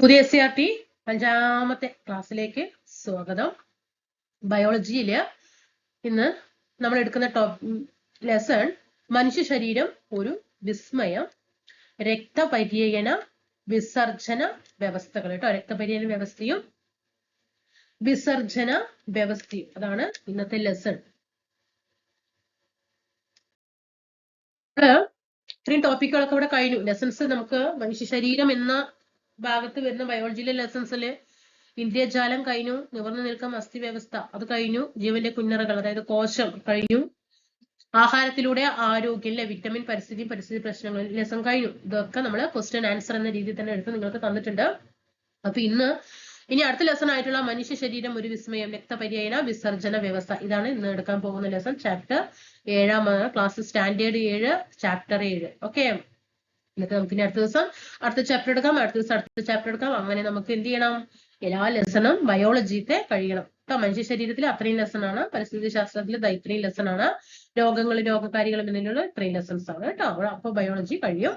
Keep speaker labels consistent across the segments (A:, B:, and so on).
A: പുതിയ SCERT 5ാമത്തെ ക്ലാസ്സിലേക്ക് സ്വാഗതം. ബയോളജിയില് ഇന്ന് നമ്മൾ എടുക്കുന്ന ലെസൺ മനുഷ്യ ശരീരം ഒരു വിസ്മയം, രക്തപര്യന വിസർജന വ്യവസ്ഥകൾ കേട്ടോ. രക്തപര്യന വ്യവസ്ഥയും വിസർജന വ്യവസ്ഥയും അതാണ് ഇന്നത്തെ ലെസൺ. ഇത്രയും ടോപ്പിക്കുകളൊക്കെ ഇവിടെ കഴിഞ്ഞു. ലെസൺസ് നമുക്ക് മനുഷ്യ ശരീരം എന്ന ഭാഗത്ത് വരുന്ന ബയോളജിയിലെ ലെസൺസില് ഇന്ദ്രിയജാലം കഴിഞ്ഞു, നിവർന്നു നിൽക്കം അസ്ഥി വ്യവസ്ഥ അത് കഴിഞ്ഞു, ജീവന്റെ കുഞ്ഞറകൾ അതായത് കോശം കഴിഞ്ഞു, ആഹാരത്തിലൂടെ ആരോഗ്യം, വിറ്റമിൻ, പരിസ്ഥിതി പ്രശ്നങ്ങൾ ലെസൺ കഴിഞ്ഞു. ഇതൊക്കെ നമ്മൾ ക്വസ്റ്റ്യൻ ആൻസർ എന്ന രീതിയിൽ തന്നെ എടുത്ത് നിങ്ങൾക്ക് തന്നിട്ടുണ്ട്. അപ്പൊ ഇനി അടുത്ത ലെസൺ ആയിട്ടുള്ള മനുഷ്യ ശരീരം ഒരു വിസ്മയം, രക്തപര്യന വിസർജന വ്യവസ്ഥ ഇതാണ് ഇന്ന് എടുക്കാൻ പോകുന്ന lesson. Chapter 7 class standard 7 chapter 7. Okay, എന്നിട്ട് നമുക്ക് ഇനി അടുത്ത ദിവസം അടുത്ത ചാപ്റ്റർ എടുക്കാം, അടുത്ത ദിവസം അടുത്ത ചാപ്റ്റർ എടുക്കാം. അങ്ങനെ നമുക്ക് എന്ത് ചെയ്യണം, എല്ലാ ലെസണും ബയോളജിത്തെ കഴിയണം കേട്ടോ. മനുഷ്യ ശരീരത്തിൽ അത്രയും ലെസൺ ആണ്, പരിസ്ഥിതി ശാസ്ത്രത്തിൽ ഇത്രയും ലെസൺ ആണ്, രോഗകാരികളും എന്നിലുള്ള ഇത്രയും ലെസൺസ് ആണ് കേട്ടോ. അപ്പൊ ബയോളജി കഴിയും.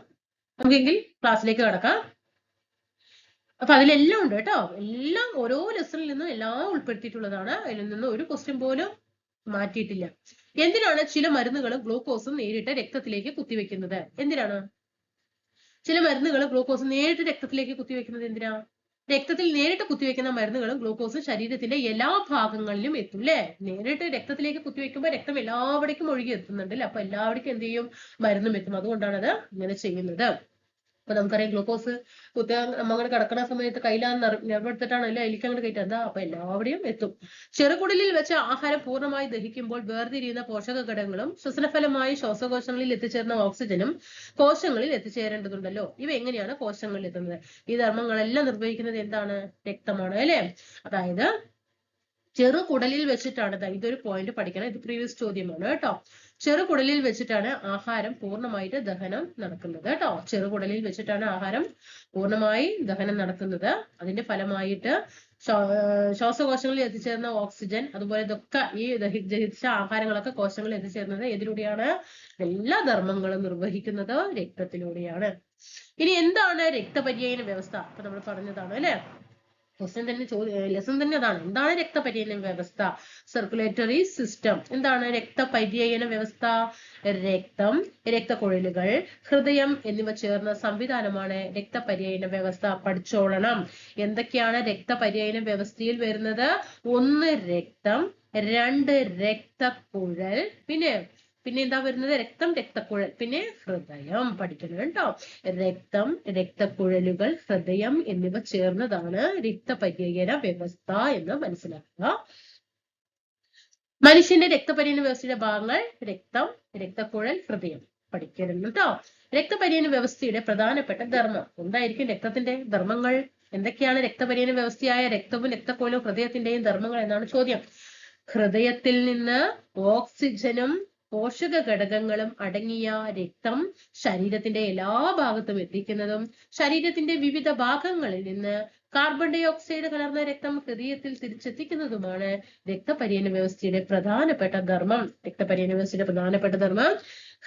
A: നമുക്കെങ്കിൽ ക്ലാസ്സിലേക്ക് കിടക്കാം. അപ്പൊ അതിലെല്ലാം ഉണ്ട് കേട്ടോ, എല്ലാം ഓരോ ലെസണിൽ നിന്നും എല്ലാം ഉൾപ്പെടുത്തിയിട്ടുള്ളതാണ്. അതിൽ നിന്ന് ഒരു ക്വസ്റ്റ്യൻ പോലും മാറ്റിയിട്ടില്ല. എന്തിനാണ് ചില മരുന്നുകളും ഗ്ലൂക്കോസും നേരിട്ട് രക്തത്തിലേക്ക് കുത്തിവെക്കുന്നത്? എന്തിനാണ് ചില മരുന്നുകൾ ഗ്ലൂക്കോസ് നേരിട്ട് രക്തത്തിലേക്ക് കുത്തിവെക്കുന്നത്? എന്തിനാ? രക്തത്തിൽ നേരിട്ട് കുത്തിവെക്കുന്ന മരുന്നുകളും ഗ്ലൂക്കോസും ശരീരത്തിന്റെ എല്ലാ ഭാഗങ്ങളിലും എത്തും അല്ലെ. നേരിട്ട് രക്തത്തിലേക്ക് കുത്തിവെക്കുമ്പോൾ രക്തം എല്ലാവിടേക്കും ഒഴുകി എത്തുന്നുണ്ട് അല്ലെ. അപ്പൊ എല്ലാവിടേക്കും എന്ത് ചെയ്യും, മരുന്നും എത്തും. അതുകൊണ്ടാണ് അത് ഇങ്ങനെ ചെയ്യുന്നത്. അപ്പൊ നമുക്കറിയാം ഗ്ലൂക്കോസ് അങ്ങനെ കിടക്കുന്ന സമയത്ത് കയ്യിലാന്ന് നിറവെടുത്തിട്ടാണ് അല്ലെ അതിലേക്ക് അങ്ങനെ കയറ്റുന്നത്. അപ്പൊ എല്ലാവിടെയും എത്തും. ചെറുകുടലിൽ വെച്ച് ആഹാരം പൂർണ്ണമായി ദഹിക്കുമ്പോൾ വേർതിരിയുന്ന പോഷക ഘടകങ്ങളും ശ്വസനഫലമായി ശ്വാസകോശങ്ങളിൽ എത്തിച്ചേർന്ന ഓക്സിജനും കോശങ്ങളിൽ എത്തിച്ചേരേണ്ടതുണ്ടല്ലോ. ഇവ എങ്ങനെയാണ് കോശങ്ങളിൽ എത്തുന്നത്? ഈ ധർമ്മങ്ങളെല്ലാം നിർവഹിക്കുന്നത് എന്താണ്? രക്തമാണ് അല്ലെ. അതായത് ചെറുകുടലിൽ വെച്ചിട്ടാണ്, ഇതൊരു പോയിന്റ് പഠിക്കണം, ഇത് പ്രീവിയസ് ചോദ്യമാണ് കേട്ടോ. ചെറുകുടലിൽ വെച്ചിട്ടാണ് ആഹാരം പൂർണ്ണമായിട്ട് ദഹനം നടക്കുന്നത് കേട്ടോ. ചെറുകുടലിൽ വെച്ചിട്ടാണ് ആഹാരം പൂർണ്ണമായി ദഹനം നടക്കുന്നത്. അതിന്റെ ഫലമായിട്ട് ശ്വാസകോശങ്ങളിൽ എത്തിച്ചേർന്ന ഓക്സിജൻ അതുപോലെ ഇതൊക്കെ ഈ ദഹിച്ച ആഹാരങ്ങളൊക്കെ കോശങ്ങളിൽ എത്തിച്ചേർന്നത് ഏതിലൂടെയാണ്? എല്ലാ ധർമ്മങ്ങളും നിർവഹിക്കുന്നത് രക്തത്തിലൂടെയാണ്. ഇനി എന്താണ് രക്തപര്യന വ്യവസ്ഥ? അപ്പൊ നമ്മൾ പറഞ്ഞതാണ് അല്ലെ, ലെസൺ തന്നെ അതാണ്. എന്താണ് രക്തപര്യന വ്യവസ്ഥ? Circulatory system. എന്താണ് രക്തപര്യന വ്യവസ്ഥ? രക്തം, രക്തക്കുഴലുകൾ, ഹൃദയം എന്നിവ ചേർന്ന സംവിധാനമാണ് രക്തപര്യന വ്യവസ്ഥ. പഠിച്ചോളണം. എന്തൊക്കെയാണ് രക്തപര്യന വ്യവസ്ഥയിൽ വരുന്നത്? 1 രക്തം, 2 രക്തക്കുഴൽ, പിന്നെ എന്താ വരുന്നത്? രക്തം, രക്തക്കുഴൽ, പിന്നെ ഹൃദയം. പഠിക്കണം കേട്ടോ. രക്തം, രക്തക്കുഴലുകൾ, ഹൃദയം എന്നിവ ചേർന്നതാണ് രക്തപര്യന വ്യവസ്ഥ എന്ന് മനസ്സിലാക്കുക. മനുഷ്യന്റെ രക്തപര്യന വ്യവസ്ഥയുടെ ഭാഗങ്ങൾ രക്തം, രക്തക്കുഴൽ, ഹൃദയം പഠിക്കണം കേട്ടോ. രക്തപര്യന വ്യവസ്ഥയുടെ പ്രധാനപ്പെട്ട ധർമ്മം എന്തായിരിക്കും? രക്തത്തിന്റെ ധർമ്മങ്ങൾ എന്തൊക്കെയാണ്? രക്തപര്യന വ്യവസ്ഥയായ രക്തവും രക്തക്കുഴലും ഹൃദയത്തിന്റെയും ധർമ്മങ്ങൾ എന്നാണ് ചോദ്യം. ഹൃദയത്തിൽ നിന്ന് ഓക്സിജനും പോഷക ഘടകങ്ങളും അടങ്ങിയ രക്തം ശരീരത്തിന്റെ എല്ലാ ഭാഗത്തും എത്തിക്കുന്നതും ശരീരത്തിന്റെ വിവിധ ഭാഗങ്ങളിൽ നിന്ന് കാർബൺ ഡൈ ഓക്സൈഡ് കലർന്ന രക്തം ഹൃദയത്തിൽ തിരിച്ചെത്തിക്കുന്നതുമാണ് രക്തപര്യന വ്യവസ്ഥയുടെ പ്രധാനപ്പെട്ട ധർമ്മം. രക്തപര്യന വ്യവസ്ഥയുടെ പ്രധാനപ്പെട്ട ധർമ്മം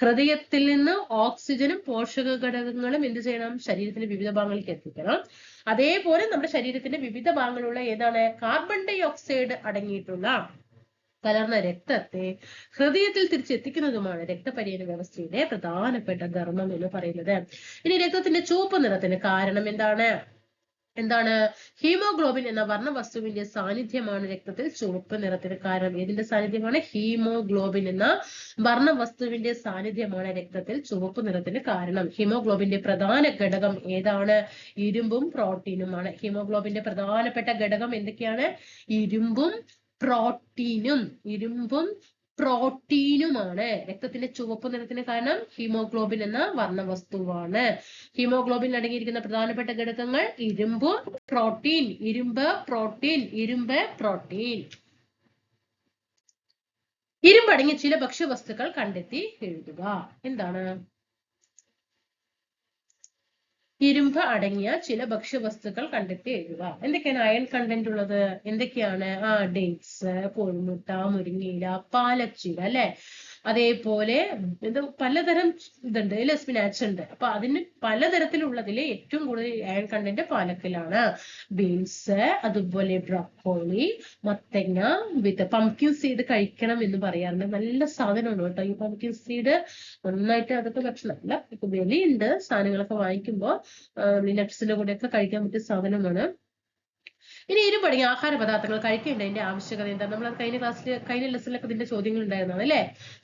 A: ഹൃദയത്തിൽ നിന്ന് ഓക്സിജനും പോഷക ഘടകങ്ങളും എന്ത് ചെയ്യണം? ശരീരത്തിന്റെ വിവിധ ഭാഗങ്ങളിലേക്ക് എത്തിക്കണം. അതേപോലെ നമ്മുടെ ശരീരത്തിന്റെ വിവിധ ഭാഗങ്ങളുള്ള ഏതാണ്? കാർബൺ ഡൈ ഓക്സൈഡ് അടങ്ങിയിട്ടുള്ള കലർന്ന രക്തത്തെ ഹൃദയത്തിൽ തിരിച്ചെത്തിക്കുന്നതുമാണ് രക്തപര്യന വ്യവസ്ഥയുടെ പ്രധാനപ്പെട്ട ധർമ്മം എന്ന് പറയുന്നത്. ഇനി രക്തത്തിന്റെ ചുവപ്പ് നിറത്തിന് കാരണം എന്താണ്? ഹീമോഗ്ലോബിൻ എന്ന വർണ്ണവസ്തുവിന്റെ സാന്നിധ്യമാണ് രക്തത്തിൽ ചുവപ്പ് നിറത്തിന് കാരണം. ഏതിന്റെ സാന്നിധ്യമാണ്? ഹീമോഗ്ലോബിൻ എന്ന വർണ്ണവസ്തുവിന്റെ സാന്നിധ്യമാണ് രക്തത്തിൽ ചുവപ്പ് നിറത്തിന് കാരണം. ഹീമോഗ്ലോബിന്റെ പ്രധാന ഘടകം ഏതാണ്? ഇരുമ്പും പ്രോട്ടീനുമാണ്. ഹീമോഗ്ലോബിന്റെ പ്രധാനപ്പെട്ട ഘടകം എന്തൊക്കെയാണ്? ഇരുമ്പും പ്രോട്ടീനുമാണ്. രക്തത്തിന്റെ ചുവപ്പ് നിറത്തിന് കാരണം ഹീമോഗ്ലോബിൻ എന്ന വർണ്ണവസ്തുവാണ്. ഹീമോഗ്ലോബിൻ അടങ്ങിയിരിക്കുന്ന പ്രധാനപ്പെട്ട ഘടകങ്ങൾ ഇരുമ്പ്, പ്രോട്ടീൻ. ഇരുമ്പടങ്ങിയ ചില ഭക്ഷ്യവസ്തുക്കൾ കണ്ടെത്തി എഴുതുക. എന്താണ്? ഇരുമ്പ് അടങ്ങിയ ചില ഭക്ഷ്യവസ്തുക്കൾ കണ്ടെത്തി എഴുതുക. എന്തൊക്കെയാണ് അയൺ കണ്ടന്റ് ഉള്ളത്? എന്തൊക്കെയാണ്? ഡേറ്റ്സ്, കോഴിമുട്ട, മുരിങ്ങയില, പാലച്ചില അല്ലെ. അതേപോലെ ഇത് പലതരം ഇതുണ്ട് അല്ലെ, സ്പിനാച്ച് ഉണ്ട്. അപ്പൊ അതിന് പലതരത്തിലുള്ളതില് ഏറ്റവും കൂടുതൽ അയൺ കണ്ടന്റ് പാലക്കിലാണ്. ബീൻസ്, അതുപോലെ ബ്രോക്കോളി, മത്തങ്ങ വിത്ത് പംകിൻ സീഡ് കഴിക്കണം എന്ന് പറയാറുണ്ട്. നല്ല സാധനമാണ് കേട്ടോ ഈ പംകിൻ സീഡ്. നന്നായിട്ട് അതൊക്കെ ഭക്ഷണം അല്ല, ഇപ്പൊ വിലയുണ്ട് സാധനങ്ങളൊക്കെ വാങ്ങിക്കുമ്പോ. നട്ട്സിന്റെ കൂടെയൊക്കെ കഴിക്കാൻ പറ്റിയ സാധനമാണ്. ഇനി ഇരുപടിയ ആഹാര പദാർത്ഥങ്ങൾ കഴിക്കേണ്ടതിന്റെ ആവശ്യകത എന്താ? നമ്മൾ കഴിഞ്ഞ ലെസണിലൊക്കെ ഇതിന്റെ ചോദ്യങ്ങൾ ഉണ്ടായിരുന്നതാണ് അല്ലെ.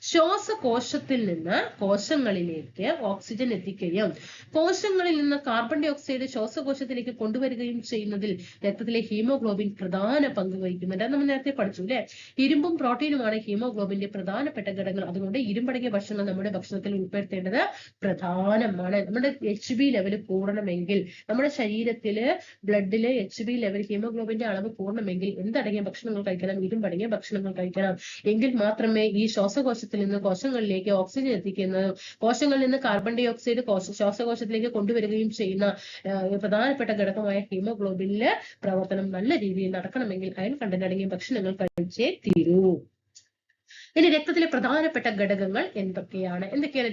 A: ശ്വാസകോശത്തിൽ നിന്ന് കോശങ്ങളിലേക്ക് ഓക്സിജൻ എത്തിക്കുകയും കോശങ്ങളിൽ നിന്ന് കാർബൺ ഡൈ ഓക്സൈഡ് ശ്വാസകോശത്തിലേക്ക് കൊണ്ടുവരികയും ചെയ്യുന്നതിൽ രക്തത്തിലെ ഹീമോഗ്ലോബിൻ പ്രധാന പങ്ക് വഹിക്കുന്നുണ്ട്. നമ്മൾ നേരത്തെ പഠിച്ചു അല്ലെ. ഇരുമ്പും പ്രോട്ടീനുമാണ് ഹീമോഗ്ലോബിന്റെ പ്രധാനപ്പെട്ട ഘടകങ്ങൾ. അതുകൊണ്ട് ഇരുമ്പടങ്ങിയ ഭക്ഷണം നമ്മുടെ ഭക്ഷണത്തിൽ ഉൾപ്പെടുത്തേണ്ടത് പ്രധാനമാണ്. നമ്മുടെ HB ലെവൽ കൂടണമെങ്കിൽ, നമ്മുടെ ശരീരത്തില് ബ്ലഡില് HB ലെവൽ ഹീമോഗ്ലോബിന്റെ അളവ് കൂടണമെങ്കിൽ എന്തടങ്ങിയ ഭക്ഷണങ്ങൾ കഴിക്കണം? ഇരുമ്പടങ്ങിയ ഭക്ഷണങ്ങൾ കഴിക്കണം. എങ്കിൽ മാത്രമേ ഈ ശ്വാസകോശത്തിൽ നിന്ന് കോശങ്ങളിലേക്ക് ഓക്സിജൻ എത്തിക്കുന്നതും കോശങ്ങളിൽ നിന്ന് കാർബൺ ഡൈ ഓക്സൈഡ് ശ്വാസകോശത്തിലേക്ക് കൊണ്ടുവരികയും ചെയ്യുന്ന പ്രധാനപ്പെട്ട ഘടകമായ ഹീമോഗ്ലോബിനിലെ പ്രവർത്തനം നല്ല രീതിയിൽ നടക്കണമെങ്കിൽ അയൺ കണ്ടന്റ് അടങ്ങിയ ഭക്ഷണങ്ങൾ കഴിച്ചേ തീരൂ. ഇനി രക്തത്തിലെ പ്രധാനപ്പെട്ട ഘടകങ്ങൾ എന്തൊക്കെയാണ്?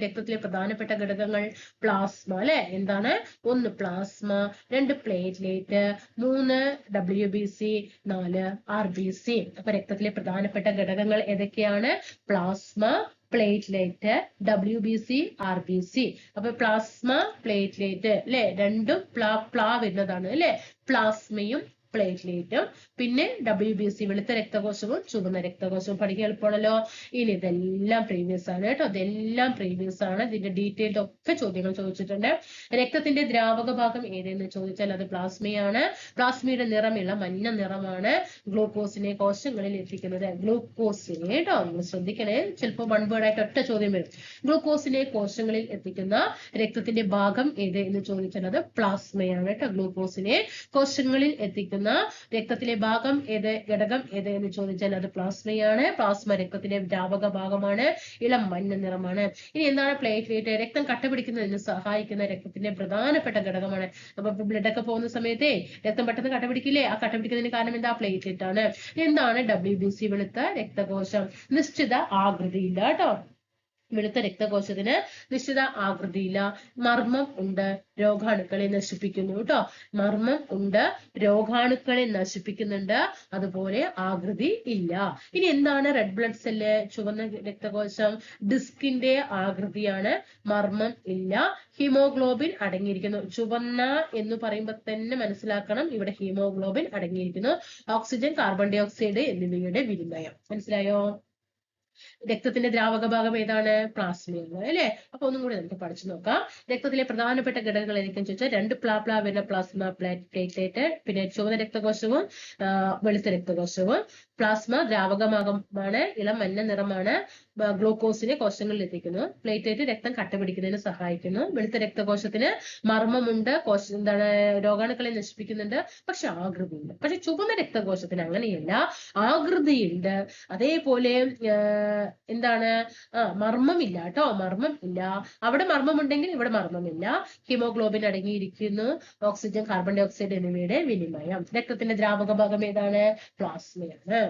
A: രക്തത്തിലെ പ്രധാനപ്പെട്ട ഘടകങ്ങൾ? പ്ലാസ്മ അല്ലെ. എന്താണ്? 1 പ്ലാസ്മ, 2 പ്ലേറ്റ്ലേറ്റ്, 3 WBC, 4 RBC. അപ്പൊ രക്തത്തിലെ പ്രധാനപ്പെട്ട ഘടകങ്ങൾ ഏതൊക്കെയാണ്? Plasma, platelet, WBC, RBC. അപ്പൊ പ്ലാസ്മ, പ്ലേറ്റ്ലേറ്റ് അല്ലെ, രണ്ടും പ്ലാ വരുന്നതാണ് അല്ലെ. പ്ലാസ്മയും പ്ലേറ്റ്ലേറ്റും പിന്നെ WBC വെളുത്ത രക്തകോശവും ചുവന്ന രക്തകോശവും. പഠിക്കാൻ എളുപ്പമാണല്ലോ. ഇനി ഇതെല്ലാം പ്രീവിയസ് ആണ് കേട്ടോ. ഇതെല്ലാം പ്രീവിയസ് ആണ്. ഇതിന്റെ ഡീറ്റെയിൽഡ് ഒക്കെ ചോദ്യങ്ങൾ ചോദിച്ചിട്ടുണ്ട്. രക്തത്തിന്റെ ദ്രാവക ഭാഗം ഏതെന്ന് ചോദിച്ചാൽ അത് പ്ലാസ്മയാണ്. പ്ലാസ്മയുടെ നിറമുള്ള മഞ്ഞ നിറമാണ് ഗ്ലൂക്കോസിനെ കോശങ്ങളിൽ എത്തിക്കുന്നത്. ഗ്ലൂക്കോസിനെ കേട്ടോ നിങ്ങൾ ശ്രദ്ധിക്കണേ, ചിലപ്പോൾ വൺ വേർഡ് ആയിട്ട് ഒറ്റ ചോദ്യം വരും. ഗ്ലൂക്കോസിനെ കോശങ്ങളിൽ എത്തിക്കുന്ന രക്തത്തിന്റെ ഭാഗം ഏത് എന്ന് ചോദിച്ചാൽ അത് പ്ലാസ്മയാണ് കേട്ടോ. ഗ്ലൂക്കോസിനെ കോശങ്ങളിൽ എത്തിക്കുന്ന രക്തത്തിലെ ഭാഗം ഏത്, ഘടകം ഏത് എന്ന് ചോദിച്ചാൽ അത് പ്ലാസ്മയാണ്. പ്ലാസ്മ രക്തത്തിന്റെ ദ്രാവക ഭാഗമാണ്, ഇളം മഞ്ഞ നിറമാണ്. ഇനി എന്താണ് പ്ലേറ്റ്ലേറ്റ്? രക്തം കട്ടപിടിക്കുന്നതിന് സഹായിക്കുന്ന രക്തത്തിന്റെ പ്രധാനപ്പെട്ട ഘടകമാണ്. അപ്പൊ ബ്ലഡ് ഒക്കെ പോകുന്ന സമയത്തേ രക്തം പെട്ടെന്ന് കട്ടപിടിക്കില്ലേ? ആ കട്ടപിടിക്കുന്നതിന് കാരണം എന്താ? പ്ലേറ്റ്ലേറ്റ് ആണ്. എന്താണ് WBC? വെളുത്ത രക്തകോശം. നിശ്ചിത ആകൃതിയില്ല കേട്ടോ. വെളുത്ത രക്തകോശത്തിന് നിശ്ചിത ആകൃതിയില്ല. മർമ്മം ഉണ്ട്, രോഗാണുക്കളെ നശിപ്പിക്കുന്നു കേട്ടോ. മർമ്മം ഉണ്ട്, രോഗാണുക്കളെ നശിപ്പിക്കുന്നുണ്ട്, അതുപോലെ ആകൃതി ഇല്ല. ഇനി എന്താണ് റെഡ് ബ്ലഡ് സെല്ല്? ചുവന്ന രക്തകോശം. ഡിസ്കിന്റെ ആകൃതിയാണ്, മർമ്മം ഇല്ല. ഹീമോഗ്ലോബിൻ അടങ്ങിയിരിക്കുന്നു. ചുവന്ന എന്ന് പറയുമ്പോൾ തന്നെ മനസ്സിലാക്കണം ഇവിടെ ഹീമോഗ്ലോബിൻ അടങ്ങിയിരിക്കുന്നു. ഓക്സിജൻ, കാർബൺ ഡൈ ഓക്സൈഡ് എന്നിവയുടെ വിനിമയം. മനസ്സിലായോ? രക്തത്തിന്റെ ദ്രാവക ഭാഗം ഏതാണ്? പ്ലാസ്മയാണ് അല്ലെ. അപ്പൊ ഒന്നും കൂടി നമുക്ക് പഠിച്ചു നോക്കാം. രക്തത്തിലെ പ്രധാനപ്പെട്ട ഘടകങ്ങൾ ഏതൊക്കെയെന്ന് ചോദിച്ചാൽ 2 പ്ലാ വരുന്ന പ്ലാസ്മ, പ്ലേറ്റ്ലേറ്റ്, പിന്നെ ചുവന്ന രക്തകോശവും വെളുത്ത രക്തകോശവും. പ്ലാസ്മ ദ്രാവകമാണ്, ഇളം മഞ്ഞ നിറമാണ്, ഗ്ലൂക്കോസിനെ കോശങ്ങളിൽ എത്തിക്കുന്നു. പ്ലേറ്റ്ലേറ്റ് രക്തം കട്ടപിടിക്കുന്നതിന് സഹായിക്കുന്നു. വെളുത്ത രക്തകോശത്തിന് മർമ്മമുണ്ട്, രോഗാണുക്കളെ നശിപ്പിക്കുന്നുണ്ട്, പക്ഷെ ആകൃതിയുണ്ട്. പക്ഷെ ചുവന്ന രക്തകോശത്തിന് അങ്ങനെയല്ല, ആകൃതിയുണ്ട്. അതേപോലെ എന്താണ്? മർമ്മമില്ല കേട്ടോ. മർമ്മം ഇല്ല. അവിടെ മർമ്മമുണ്ടെങ്കിൽ ഇവിടെ മർമ്മമില്ല. ഹീമോഗ്ലോബിൻ അടങ്ങിയിരിക്കുന്നു. ഓക്സിജൻ, കാർബൺ ഡൈ ഓക്സൈഡ് എന്നിവയുടെ വിനിമയം. രക്തത്തിന്റെ ദ്രാവക ഭാഗം ഏതാണ്? പ്ലാസ്മയാണ്.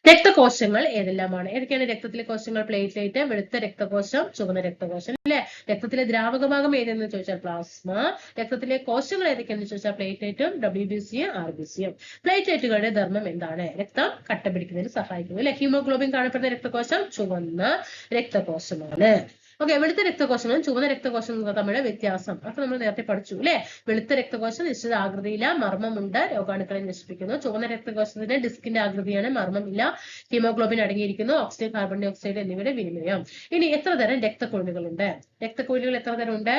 A: രക്തകോശങ്ങൾ ഏതെല്ലാമാണ്? ഏതൊക്കെയാണ് രക്തത്തിലെ കോശങ്ങൾ? പ്ലേറ്റ്ലേറ്റ്, വെളുത്ത രക്തകോശം, ചുവന്ന രക്തകോശം അല്ലെ. രക്തത്തിലെ ദ്രാവക ഭാഗം ഏതെന്ന് ചോദിച്ചാൽ പ്ലാസ്മ. രക്തത്തിലെ കോശങ്ങൾ ഏതൊക്കെയാണെന്ന് ചോദിച്ചാൽ പ്ലേറ്റ്ലേറ്റും WBCയും RBCയും. പ്ലേറ്റ്ലേറ്റുകളുടെ ധർമ്മം എന്താണ്? രക്തം കട്ടപിടിക്കുന്നതിന് സഹായിക്കുന്നു അല്ലെ. ഹീമോഗ്ലോബിൻ കാണപ്പെടുന്ന രക്തകോശം ചുവന്ന രക്തകോശമാണ്. ഓക്കെ. വെളുത്ത രക്തകോശങ്ങളും ചുവന്ന രക്തകോശങ്ങളും തമ്മിലുള്ള വ്യത്യാസം അതൊക്കെ നമ്മൾ നേരത്തെ പഠിച്ചു അല്ലെ. വെളുത്ത രക്തകോശം നിശ്ചിത ആകൃതിയില്ല, മർമ്മമുണ്ട്, രോഗാണുക്കളെ നശിപ്പിക്കുന്നു. ചുവന്ന രക്തകോശത്തിന് ഡിസ്കിന്റെ ആകൃതിയാണ്, മർമ്മമില്ല, ഹീമോഗ്ലോബിൻ അടങ്ങിയിരിക്കുന്നു, ഓക്സിജൻ, കാർബൺ ഡൈ ഓക്സൈഡ് എന്നിവയുടെ വിനിമയം. ഇനി എത്ര തരം രക്തക്കുഴലുകളുണ്ട്? രക്തക്കുഴലുകൾ എത്ര തരം ഉണ്ട്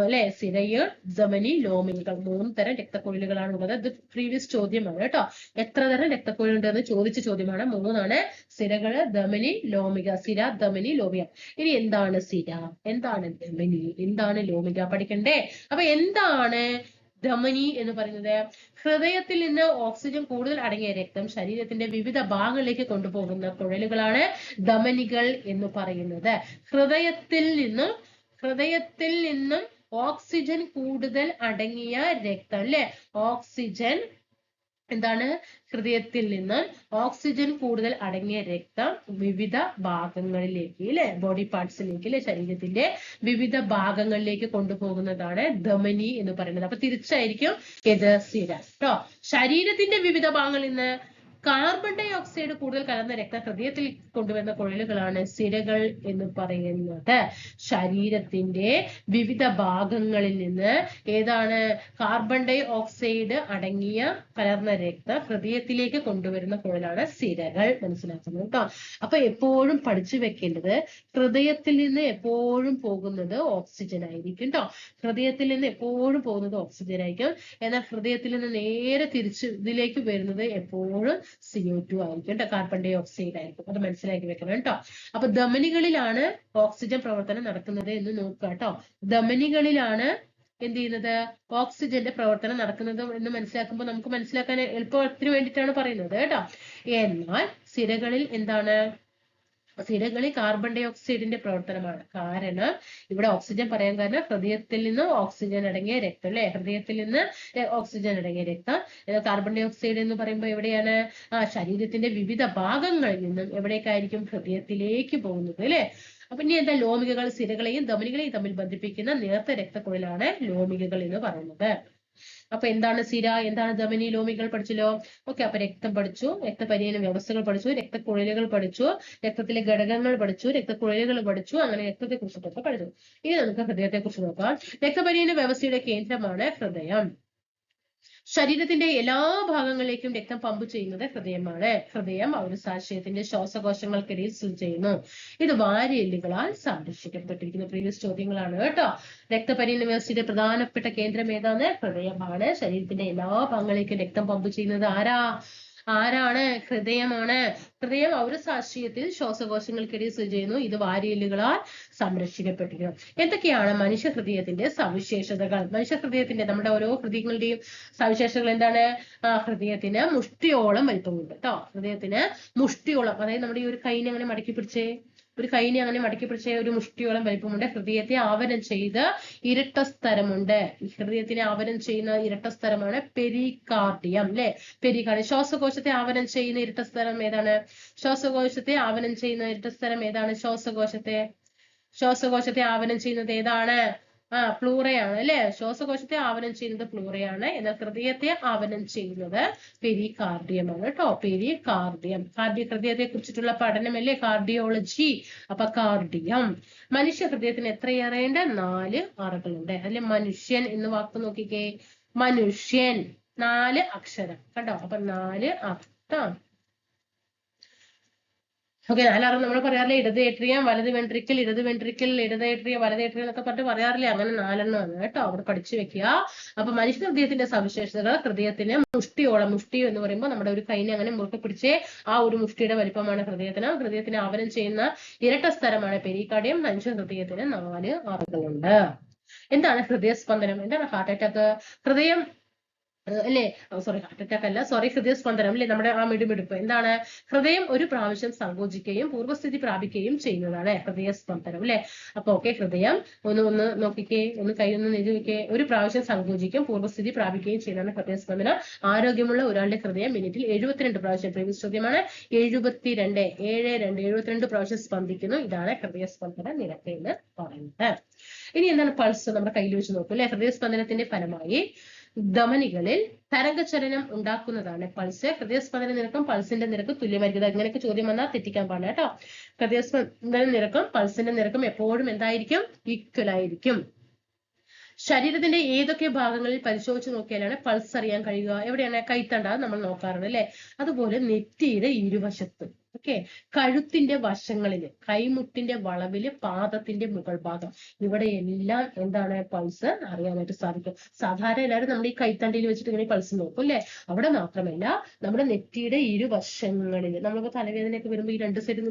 A: അല്ലെ? സിരകൾ, ധമനി, ലോമിനികൾ. 3 തരം രക്തക്കുഴലുകളാണ് ഉള്ളത്. ഇത് പ്രീവിയസ് ചോദ്യമാണ് കേട്ടോ. എത്ര തരം രക്തക്കുഴലുണ്ട് എന്ന് ചോദിച്ച ചോദ്യമാണ്. 3 സിരകള്, ധമനി, ലോമിക. സിര, ധമനി, ലോമിക. ഇനി എന്താണ് സിര, എന്താണ് ധമനി, എന്താണ് ലോമിക പഠിക്കണ്ടേ? അപ്പൊ എന്താണ് ധമനി എന്ന് പറയുന്നത്? ഹൃദയത്തിൽ നിന്ന് ഓക്സിജൻ കൂടുതൽ അടങ്ങിയ രക്തം ശരീരത്തിന്റെ വിവിധ ഭാഗങ്ങളിലേക്ക് കൊണ്ടുപോകുന്ന കുഴലുകളാണ് ധമനികൾ എന്ന് പറയുന്നത്. ഹൃദയത്തിൽ നിന്നും ഓക്സിജൻ കൂടുതൽ അടങ്ങിയ രക്തം അല്ലെ. ഓക്സിജൻ എന്താണ്? ഹൃദയത്തിൽ നിന്ന് ഓക്സിജൻ കൂടുതൽ അടങ്ങിയ രക്തം വിവിധ ഭാഗങ്ങളിലേക്ക് അല്ലെ, ബോഡി പാർട്സിലേക്ക് അല്ലെ, ശരീരത്തിന്റെ വിവിധ ഭാഗങ്ങളിലേക്ക് കൊണ്ടുപോകുന്നതാണ് ധമനി എന്ന് പറയുന്നത്. അപ്പൊ തിരിച്ചായിരിക്കും ഇത് സിര കേട്ടോ. ശരീരത്തിന്റെ വിവിധ ഭാഗങ്ങളിൽ നിന്ന് കാർബൺ ഡൈ ഓക്സൈഡ് കൂടുതൽ കലർന്ന രക്തം ഹൃദയത്തിൽ കൊണ്ടുവരുന്ന കുഴലുകളാണ് സിരകൾ എന്ന് പറയുന്നത്. ശരീരത്തിന്റെ വിവിധ ഭാഗങ്ങളിൽ നിന്ന് ഏതാണ്? കാർബൺ ഡൈ ഓക്സൈഡ് അടങ്ങിയ കലർന്ന രക്തം ഹൃദയത്തിലേക്ക് കൊണ്ടുവരുന്ന കുഴലാണ് സിരകൾ. മനസ്സിലാക്കുന്നത് കേട്ടോ. അപ്പൊ എപ്പോഴും പഠിച്ചു വെക്കേണ്ടത് ഹൃദയത്തിൽ നിന്ന് എപ്പോഴും പോകുന്നത് ഓക്സിജൻ ആയിരിക്കും കേട്ടോ. ഹൃദയത്തിൽ നിന്ന് എപ്പോഴും പോകുന്നത് ഓക്സിജൻ ആയിരിക്കും. എന്നാൽ ഹൃദയത്തിൽ നിന്ന് നേരെ തിരിച്ച് ഇതിലേക്ക് വരുന്നത് എപ്പോഴും CO2 ആയിരിക്കും കേട്ടോ, കാർബൺ ഡൈ ഓക്സൈഡ് ആയിരിക്കും. അത് മനസ്സിലാക്കി വെക്കണം കേട്ടോ. അപ്പൊ ധമനികളിലാണ് ഓക്സിജൻ പ്രവർത്തനം നടക്കുന്നത് എന്ന് നോക്കുക കേട്ടോ. ധമനികളിലാണ് എന്ത് ചെയ്യുന്നത്? ഓക്സിജന്റെ പ്രവർത്തനം നടക്കുന്നത് എന്ന് മനസ്സിലാക്കുമ്പോൾ നമുക്ക് മനസ്സിലാക്കാൻ എളുപ്പത്തിന് വേണ്ടിയിട്ടാണ് പറയുന്നത് കേട്ടോ. എന്നാൽ സിരകളിൽ എന്താണ്? സിരകളിൽ കാർബൺ ഡൈ ഓക്സൈഡിന്റെ പ്രവർത്തനമാണ്. കാരണം ഇവിടെ ഓക്സിജൻ പറയാൻ കാരണം ഹൃദയത്തിൽ നിന്ന് ഓക്സിജൻ അടങ്ങിയ രക്തം അല്ലെ, ഹൃദയത്തിൽ നിന്ന് ഓക്സിജൻ അടങ്ങിയ രക്തം. കാർബൺ ഡൈ ഓക്സൈഡ് എന്ന് പറയുമ്പോൾ എവിടെയാണ്? ശരീരത്തിന്റെ വിവിധ ഭാഗങ്ങളിൽ നിന്നും എവിടേക്കായിരിക്കും? ഹൃദയത്തിലേക്ക് പോകുന്നത് അല്ലെ. അപ്പൊ ഇനി എന്താ? ലോമികകൾ സിരകളെയും ധമനികളെയും തമ്മിൽ ബന്ധിപ്പിക്കുന്ന നേർത്ത രക്തക്കുഴലാണ് ലോമികകൾ എന്ന് പറയുന്നത്. അപ്പൊ എന്താണ് സിര, എന്താണ് ധമനി, ലോമികൾ പഠിച്ചല്ലോ. ഓക്കെ, അപ്പൊ രക്തം പഠിച്ചു, രക്തപരിചയ വ്യവസ്ഥകൾ പഠിച്ചു, രക്തക്കുഴലുകൾ പഠിച്ചു, രക്തത്തിലെ ഘടകങ്ങൾ പഠിച്ചു, രക്തക്കുഴലുകൾ പഠിച്ചു, അങ്ങനെ രക്തത്തെ കുറിച്ചിട്ടൊക്കെ പഠിച്ചു. ഇനി നമുക്ക് ഹൃദയത്തെ കുറിച്ച് നോക്കാം. രക്തപരിചയ വ്യവസ്ഥയുടെ കേന്ദ്രമാണ് ഹൃദയം. ശരീരത്തിന്റെ എല്ലാ ഭാഗങ്ങളിലേക്കും രക്തം പമ്പ് ചെയ്യുന്നത് ഹൃദയമാണ്. ഹൃദയം ഔരസാശയത്തിന്റെ ശ്വാസകോശങ്ങൾക്കിടയിൽ സ്ഥിതി ചെയ്യുന്നു. ഇത് വാരിയെല്ലുകളാൽ സംരക്ഷിക്കപ്പെട്ടിരിക്കുന്ന പ്രീവിയസ് ചോദ്യങ്ങളാണ് കേട്ടോ. രക്തപരിചയ വ്യവസ്ഥയുടെ പ്രധാനപ്പെട്ട കേന്ദ്രം ഏതാണ്? ഹൃദയമാണ്. ശരീരത്തിന്റെ എല്ലാ ഭാഗങ്ങളിലേക്കും രക്തം പമ്പ് ചെയ്യുന്നത് ആരാണ്? ഹൃദയമാണ്. ഹൃദയം ഔരസാശയത്തിൽ ശ്വാസകോശങ്ങൾക്കിടയിൽ സ്ഥിതി ചെയ്യുന്നു. ഇത് വാരിയെല്ലുകളാൽ സംരക്ഷിക്കപ്പെട്ടിരിക്കുന്നു. എന്തൊക്കെയാണ് മനുഷ്യ ഹൃദയത്തിന്റെ സവിശേഷതകൾ? മനുഷ്യ ഹൃദയത്തിന്റെ, നമ്മുടെ ഓരോ ഹൃദയങ്ങളുടെയും സവിശേഷതകൾ എന്താണ്? ഹൃദയത്തിന് മുഷ്ടിയോളം വലിപ്പമുണ്ട് കേട്ടോ. ഹൃദയത്തിന് മുഷ്ടിയോളം, അതായത് നമ്മുടെ ഈ ഒരു കൈനെ അങ്ങനെ മടക്കി പിടിച്ചേ, ഒരു കൈനെ അങ്ങനെ മടക്കി പിടിച്ച ഒരു മുഷ്ടിയോളം വലിപ്പമുണ്ട്. ഹൃദയത്തെ ആവരണം ചെയ്ത് ഇരട്ട സ്ഥലമുണ്ട്. ഹൃദയത്തിനെ ആവരണം ചെയ്യുന്ന ഇരട്ട സ്ഥലമാണ് പെരികാർഡിയം അല്ലെ. പെരികാർഡിയം. ശ്വാസകോശത്തെ ആവരണം ചെയ്യുന്ന ഇരട്ട സ്ഥലം ഏതാണ്? ശ്വാസകോശത്തെ ആവരണം ചെയ്യുന്ന ഇരട്ട സ്ഥലം ഏതാണ്? ശ്വാസകോശത്തെ ആവരണം ചെയ്യുന്നത് ഏതാണ്? പ്ലൂറയാണ് അല്ലെ. ശ്വാസകോശത്തെ ആവരണം ചെയ്യുന്നത് പ്ലൂറയാണ്. എന്നാൽ ഹൃദയത്തെ ആവരണം ചെയ്യുന്നത് പെരികാർഡിയമാണ് കേട്ടോ. പെരികാർഡിയം. ഹൃദയത്തെ കുറിച്ചിട്ടുള്ള പഠനമല്ലേ കാർഡിയോളജി. അപ്പൊ കാർഡിയം. മനുഷ്യ ഹൃദയത്തിന് എത്രയേറെയുണ്ട്? 4 അറകളുണ്ട് അല്ലെ. മനുഷ്യൻ എന്ന് വാക്ക് നോക്കിക്കേ. മനുഷ്യൻ 4 അക്ഷരം കണ്ടോ. അപ്പൊ 4 അർത്ഥം. ഓക്കെ, 4 അറ നമ്മൾ പറയാറില്ലേ? ഇടത് ഏട്രിയം, വലത് വെൻട്രിക്കിൾ, ഇടത് വെൻട്രിക്കിൾ, ഇടത് ഏട്രിയം, വലത് ഏട്രിയം എന്നൊക്കെ പറഞ്ഞിട്ട് പറയാറില്ലേ? അങ്ങനെ 4 എണ്ണമാണ് കേട്ടോ. അവിടെ പഠിച്ചു വെക്കുക. അപ്പൊ മനുഷ്യ ഹൃദയത്തിന്റെ സവിശേഷതകൾ: ഹൃദയത്തിന് മുഷ്ടിയോളം. മുഷ്ടി എന്ന് പറയുമ്പോൾ നമ്മുടെ ഒരു കൈനെ അങ്ങനെ മുറുക്കെ പിടിച്ച് ആ ഒരു മുഷ്ടിയുടെ വലിപ്പമാണ് ഹൃദയത്തിന്. ഹൃദയത്തിനെ ആവരണം ചെയ്യുന്ന ഇരട്ട സ്ഥലമാണ് പെരികാർഡിയം. മനുഷ്യ ഹൃദയത്തിന് 4 അറകളുണ്ട്. എന്താണ് ഹൃദയസ്പന്ദനം? എന്താണ് ഹാർട്ട് അറ്റാക്ക്? ഹൃദയം അല്ലെ, ഹാർട്ട് അറ്റാക്ക് അല്ല, ഹൃദയസ്പന്ദനം അല്ലെ, നമ്മുടെ ആ മിടുമിടുപ്പ്. എന്താണ്? ഹൃദയം ഒരു പ്രാവശ്യം സങ്കോചിക്കുകയും പൂർവ്വസ്ഥിതി പ്രാപിക്കുകയും ചെയ്യുന്നതാണ് ഹൃദയസ്പന്ദനം അല്ലെ. അപ്പൊ ഓക്കെ, ഹൃദയം ഒന്ന് നോക്കിക്കേ, ഒന്ന് കൈയൊന്ന് നെഞ്ചുവെക്കേ. ഒരു പ്രാവശ്യം സങ്കോചിക്കും, പൂർവ്വസ്ഥിതി പ്രാപിക്കുകയും ചെയ്യുന്നതാണ് ഹൃദയസ്പന്ദനം. ആരോഗ്യമുള്ള ഒരാളുടെ ഹൃദയം മിനിറ്റിൽ 72 പ്രാവശ്യം, പ്രീവിയസ് ചോദ്യമാണ്, 72 പ്രാവശ്യം സ്പന്ദിക്കുന്നു. ഇതാണ് ഹൃദയസ്പന്ദന നിരക്ക് എന്ന് പറയുന്നത്. ഇനി എന്താണ് പൾസ്? നമ്മുടെ കയ്യിൽ വെച്ച് നോക്കും അല്ലെ. ഹൃദയസ്പന്ദനത്തിന്റെ ഫലമായി ധമനികളിൽ തരംഗചലനം ഉണ്ടാക്കുന്നതാണ് പൾസ്. ഹൃദയസ്പന്ദന നിരക്കും പൾസിന്റെ നിരക്കും തുല്യമായിരിക്കും. അങ്ങനെയൊക്കെ ചോദ്യം വന്നാൽ തെറ്റിക്കാൻ പാടില്ല കേട്ടോ. ഹൃദയസ്പന്ദന നിരക്കും പൾസിന്റെ നിരക്കും എപ്പോഴും എന്തായിരിക്കും? ഈക്വൽ ആയിരിക്കും. ശരീരത്തിന്റെ ഏതൊക്കെ ഭാഗങ്ങളിൽ പരിശോധിച്ച് നോക്കിയാലാണ് പൾസ് അറിയാൻ കഴിയുക? എവിടെയാണ്? കൈത്തണ്ട നമ്മൾ നോക്കാറുണ്ട് അല്ലെ. അതുപോലെ നെറ്റിയുടെ ഇരുവശത്ത്, ഓക്കെ, കഴുത്തിന്റെ വശങ്ങളില്, കൈമുട്ടിന്റെ വളവില്, പാദത്തിന്റെ മുകൾ ഭാഗം, ഇവിടെ എല്ലാം എന്താണ്? പൾസ് അറിയാനായിട്ട് സാധിക്കും. സാധാരണ എല്ലാവരും നമ്മുടെ ഈ കൈത്തണ്ടിയിൽ വെച്ചിട്ട് ഇങ്ങനെ പൾസ് നോക്കും അല്ലെ. അവിടെ മാത്രമല്ല, നമ്മുടെ നെറ്റിയുടെ ഇരുവശങ്ങളില്, നമ്മളിപ്പോ തലവേദനയൊക്കെ വരുമ്പോൾ ഈ 2 സൈഡിൽ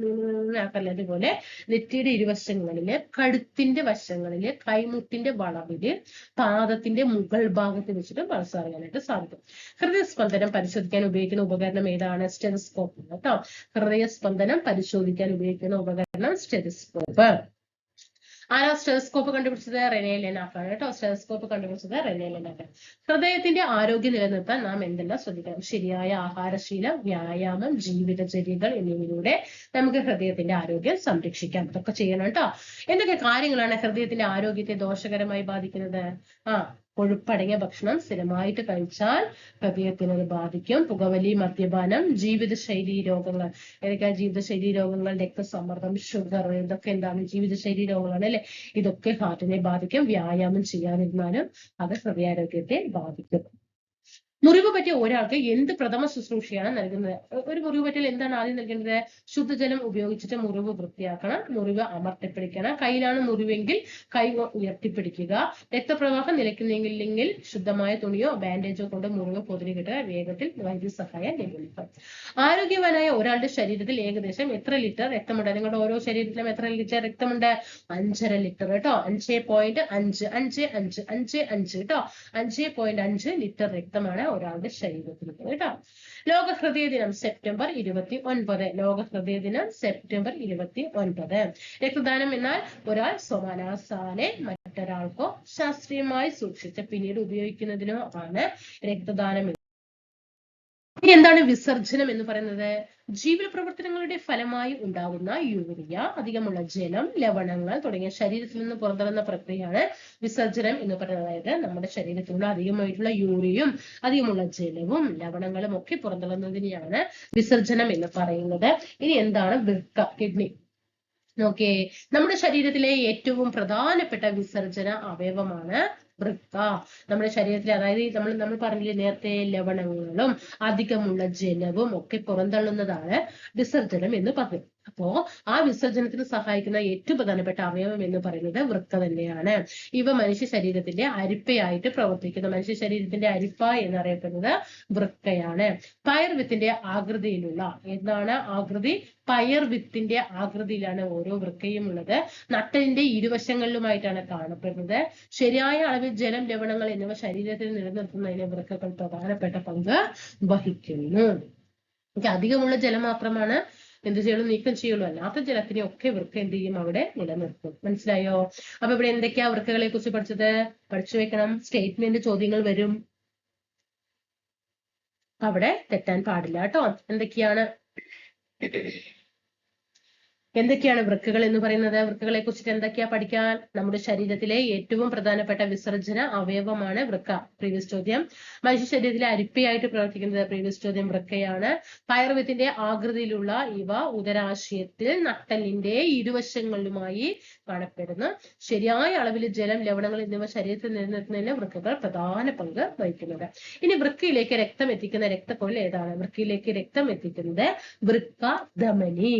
A: ആക്കല്ല, അതുപോലെ നെറ്റിയുടെ ഇരുവശങ്ങളില്, കഴുത്തിന്റെ വശങ്ങളില്, കൈമുട്ടിന്റെ വളവില്, പാദത്തിന്റെ മുകൾ ഭാഗത്ത് വെച്ചിട്ട് പൾസ് അറിയാനായിട്ട് സാധിക്കും. ഹൃദയസ്പന്ദനം പരിശോധിക്കാൻ ഉപയോഗിക്കുന്ന ഉപകരണം ഏതാണ്? സ്റ്റെതസ്കോപ്പ് കേട്ടോ. ഹൃദയസ്പന്ദനം പരിശോധിക്കാൻ ഉപയോഗിക്കുന്ന ഉപകരണം സ്റ്റെതസ്കോപ്പ്. ആരാ സ്റ്റെതസ്കോപ്പ് കണ്ടുപിടിച്ചത്? റെനെ ലെനാക്കാണ് കേട്ടോ. സ്റ്റെതസ്കോപ്പ് കണ്ടുപിടിച്ചത് റെനെ ലെനാക്ക്. ഹൃദയത്തിന്റെ ആരോഗ്യം നിലനിർത്താൻ നാം എന്തെല്ലാം ശ്രദ്ധിക്കണം? ശരിയായ ആഹാരശീലം, വ്യായാമം, ജീവിതചര്യകൾ എന്നിവയിലൂടെ നമുക്ക് ഹൃദയത്തിന്റെ ആരോഗ്യം സംരക്ഷിക്കാം. ഇതൊക്കെ ചെയ്യണം കേട്ടോ. എന്തൊക്കെ കാര്യങ്ങളാണ് ഹൃദയത്തിന്റെ ആരോഗ്യത്തെ ദോഷകരമായി ബാധിക്കുന്നത്? കൊഴുപ്പടങ്ങിയ ഭക്ഷണം സ്ഥിരമായിട്ട് കഴിച്ചാൽ ഹൃദയത്തിനത് ബാധിക്കും. പുകവലി, മദ്യപാനം, ജീവിതശൈലി രോഗങ്ങൾ. ഏതൊക്കെയാണ് ജീവിതശൈലി രോഗങ്ങൾ? രക്തസമ്മർദ്ദം, ഷുഗർ, ഇതൊക്കെ എന്താണ് ജീവിതശൈലി രോഗങ്ങളാണ് അല്ലെ. ഇതൊക്കെ ഹാർട്ടിനെ ബാധിക്കും. വ്യായാമം ചെയ്യാതിരുന്നാലും അത് ഹൃദയാരോഗ്യത്തെ ബാധിക്കും. മുറിവ് പറ്റിയ ഒരാൾക്ക് എന്ത് പ്രഥമ ശുശ്രൂഷയാണ് നൽകുന്നത്? ഒരു മുറിവ് പറ്റിയാൽ എന്താണ് ആദ്യം നൽകേണ്ടത്? ശുദ്ധജലം ഉപയോഗിച്ചിട്ട് മുറിവ് വൃത്തിയാക്കണം. മുറിവ് അമർത്തിപ്പിടിക്കണം. കയ്യിലാണ് മുറിവെങ്കിൽ കൈ ഉയർത്തിപ്പിടിക്കുക. രക്തപ്രവാഹം നിലയ്ക്കുന്നില്ലെങ്കിൽ ശുദ്ധമായ തുണിയോ ബാൻഡേജോ കൊണ്ട് മുറിവ് പൊതിഞ്ഞു കിട്ടുക. വേഗത്തിൽ വൈദ്യസഹായം ലഭിക്കും. ആരോഗ്യവാനായ ഒരാളുടെ ശരീരത്തിൽ ഏകദേശം എത്ര ലിറ്റർ രക്തമുണ്ട്? നിങ്ങളുടെ ഓരോ ശരീരത്തിലും എത്ര ലിറ്റർ രക്തമുണ്ട്? 5.5 ലിറ്റർ കേട്ടോ. 5.5 കേട്ടോ. 5.5 ലിറ്റർ രക്തമാണ് ഒരാളുടെ ശരീരത്തിൽ കേട്ടോ. ലോക ഹൃദയ ദിനം സെപ്റ്റംബർ 29. ലോക ഹൃദയ ദിനം സെപ്റ്റംബർ 29. രക്തദാനം എന്നാൽ ഒരാൾ സ്വമനസാലെ മറ്റൊരാൾക്കോ ശാസ്ത്രീയമായി സൂക്ഷിച്ച് പിന്നീട് ഉപയോഗിക്കുന്നതിനോ ആണ് രക്തദാനം. ഇനി എന്താണ് വിസർജനം എന്ന് പറയുന്നത്? ജീവിത പ്രവർത്തനങ്ങളുടെ ഫലമായി ഉണ്ടാകുന്ന യൂറിയ, അധികമുള്ള ജലം, ലവണങ്ങൾ തുടങ്ങിയ ശരീരത്തിൽ നിന്ന് പുറന്തള്ളുന്ന പ്രക്രിയയാണ് വിസർജനം എന്ന് പറയുന്നത്. അതായത് നമ്മുടെ ശരീരത്തിലുള്ള അധികമായിട്ടുള്ള യൂറിയയും അധികമുള്ള ജലവും ലവണങ്ങളും ഒക്കെ പുറന്തള്ളുന്നതിനെയാണ് വിസർജനം എന്ന് പറയുന്നത്. ഇനി എന്താണ് വൃക്ക, കിഡ്നി? ഓക്കെ, നമ്മുടെ ശരീരത്തിലെ ഏറ്റവും പ്രധാനപ്പെട്ട വിസർജന അവയവമാണ് വൃക്ക. നമ്മുടെ ശരീരത്തിൽ, അതായത് നമ്മൾ പറഞ്ഞില്ലേ നേരത്തെ, ലവണങ്ങളും അധികമുള്ള ജലവും ഒക്കെ പുറന്തള്ളുന്നതാണ് വിസർജനം എന്ന് പറഞ്ഞു. അപ്പോ ആ വിസർജനത്തിന് സഹായിക്കുന്ന ഏറ്റവും പ്രധാനപ്പെട്ട അവയവം എന്ന് പറയുന്നത് വൃക്ക തന്നെയാണ്. ഇവ മനുഷ്യ ശരീരത്തിന്റെ അരിപ്പയായിട്ട് പ്രവർത്തിക്കുന്നു. മനുഷ്യ ശരീരത്തിന്റെ അരിപ്പ എന്നറിയപ്പെടുന്നത് വൃക്കയാണ്. പയർ വിത്തിന്റെ ആകൃതിയിലുള്ള, എന്താണ് ആകൃതി? പയർ വിത്തിന്റെ ആകൃതിയിലാണ് ഓരോ വൃക്കയും ഉള്ളത്. നട്ടലിന്റെ ഇരുവശങ്ങളിലുമായിട്ടാണ് കാണപ്പെടുന്നത്. ശരിയായ അളവിൽ ജലം, ലവണങ്ങൾ എന്നിവ ശരീരത്തിൽ നിലനിർത്തുന്നതിന് വൃക്കകൾ പ്രധാനപ്പെട്ട പങ്ക് വഹിക്കുന്നു. അധികമുള്ള ജലം മാത്രമാണ് എന്ത് ചെയ്യുള്ളൂ? നീക്കം ചെയ്യുള്ളൂ. അല്ലാത്ത ജലത്തിനെ ഒക്കെ വൃക്ക എന്ത് ചെയ്യും? അവിടെ നിലനിർത്തും. മനസ്സിലായോ? അപ്പൊ ഇവിടെ എന്തൊക്കെയാ വൃക്കകളെ കുറിച്ച് പഠിച്ചത്? പഠിച്ചു വെക്കണം. സ്റ്റേറ്റ്മെന്റ് ചോദ്യങ്ങൾ വരും, അവിടെ തെറ്റാൻ പാടില്ല കേട്ടോ. എന്തൊക്കെയാണ് വൃക്കകൾ എന്ന് പറയുന്നത്? വൃക്കകളെ കുറിച്ചിട്ട് എന്തൊക്കെയാ പഠിക്കാൻ? നമ്മുടെ ശരീരത്തിലെ ഏറ്റവും പ്രധാനപ്പെട്ട വിസർജന അവയവമാണ് വൃക്ക. പ്രീവിയസ് ചോദ്യം. മനുഷ്യ ശരീരത്തിലെ അരിപ്പയായിട്ട് പ്രവർത്തിക്കുന്നത്, പ്രീവിയസ് ചോദ്യം, വൃക്കയാണ്. പയർവിത്തിന്റെ ആകൃതിയിലുള്ള ഇവ ഉദരാശയത്തിൽ നട്ടലിന്റെ ഇരുവശങ്ങളിലുമായി കാണപ്പെടുന്നു. ശരിയായ അളവിൽ ജലം, ലവണങ്ങൾ എന്നിവ ശരീരത്തിൽ നിലനിർത്തുന്നതിന് വൃക്കകൾ പ്രധാന പങ്ക് വഹിക്കുന്നുണ്ട്. ഇനി വൃക്കയിലേക്ക് രക്തം എത്തിക്കുന്ന രക്തക്കുഴൽ ഏതാണ്? വൃക്കയിലേക്ക് രക്തം എത്തിക്കുന്നത് വൃക്ക ധമനി.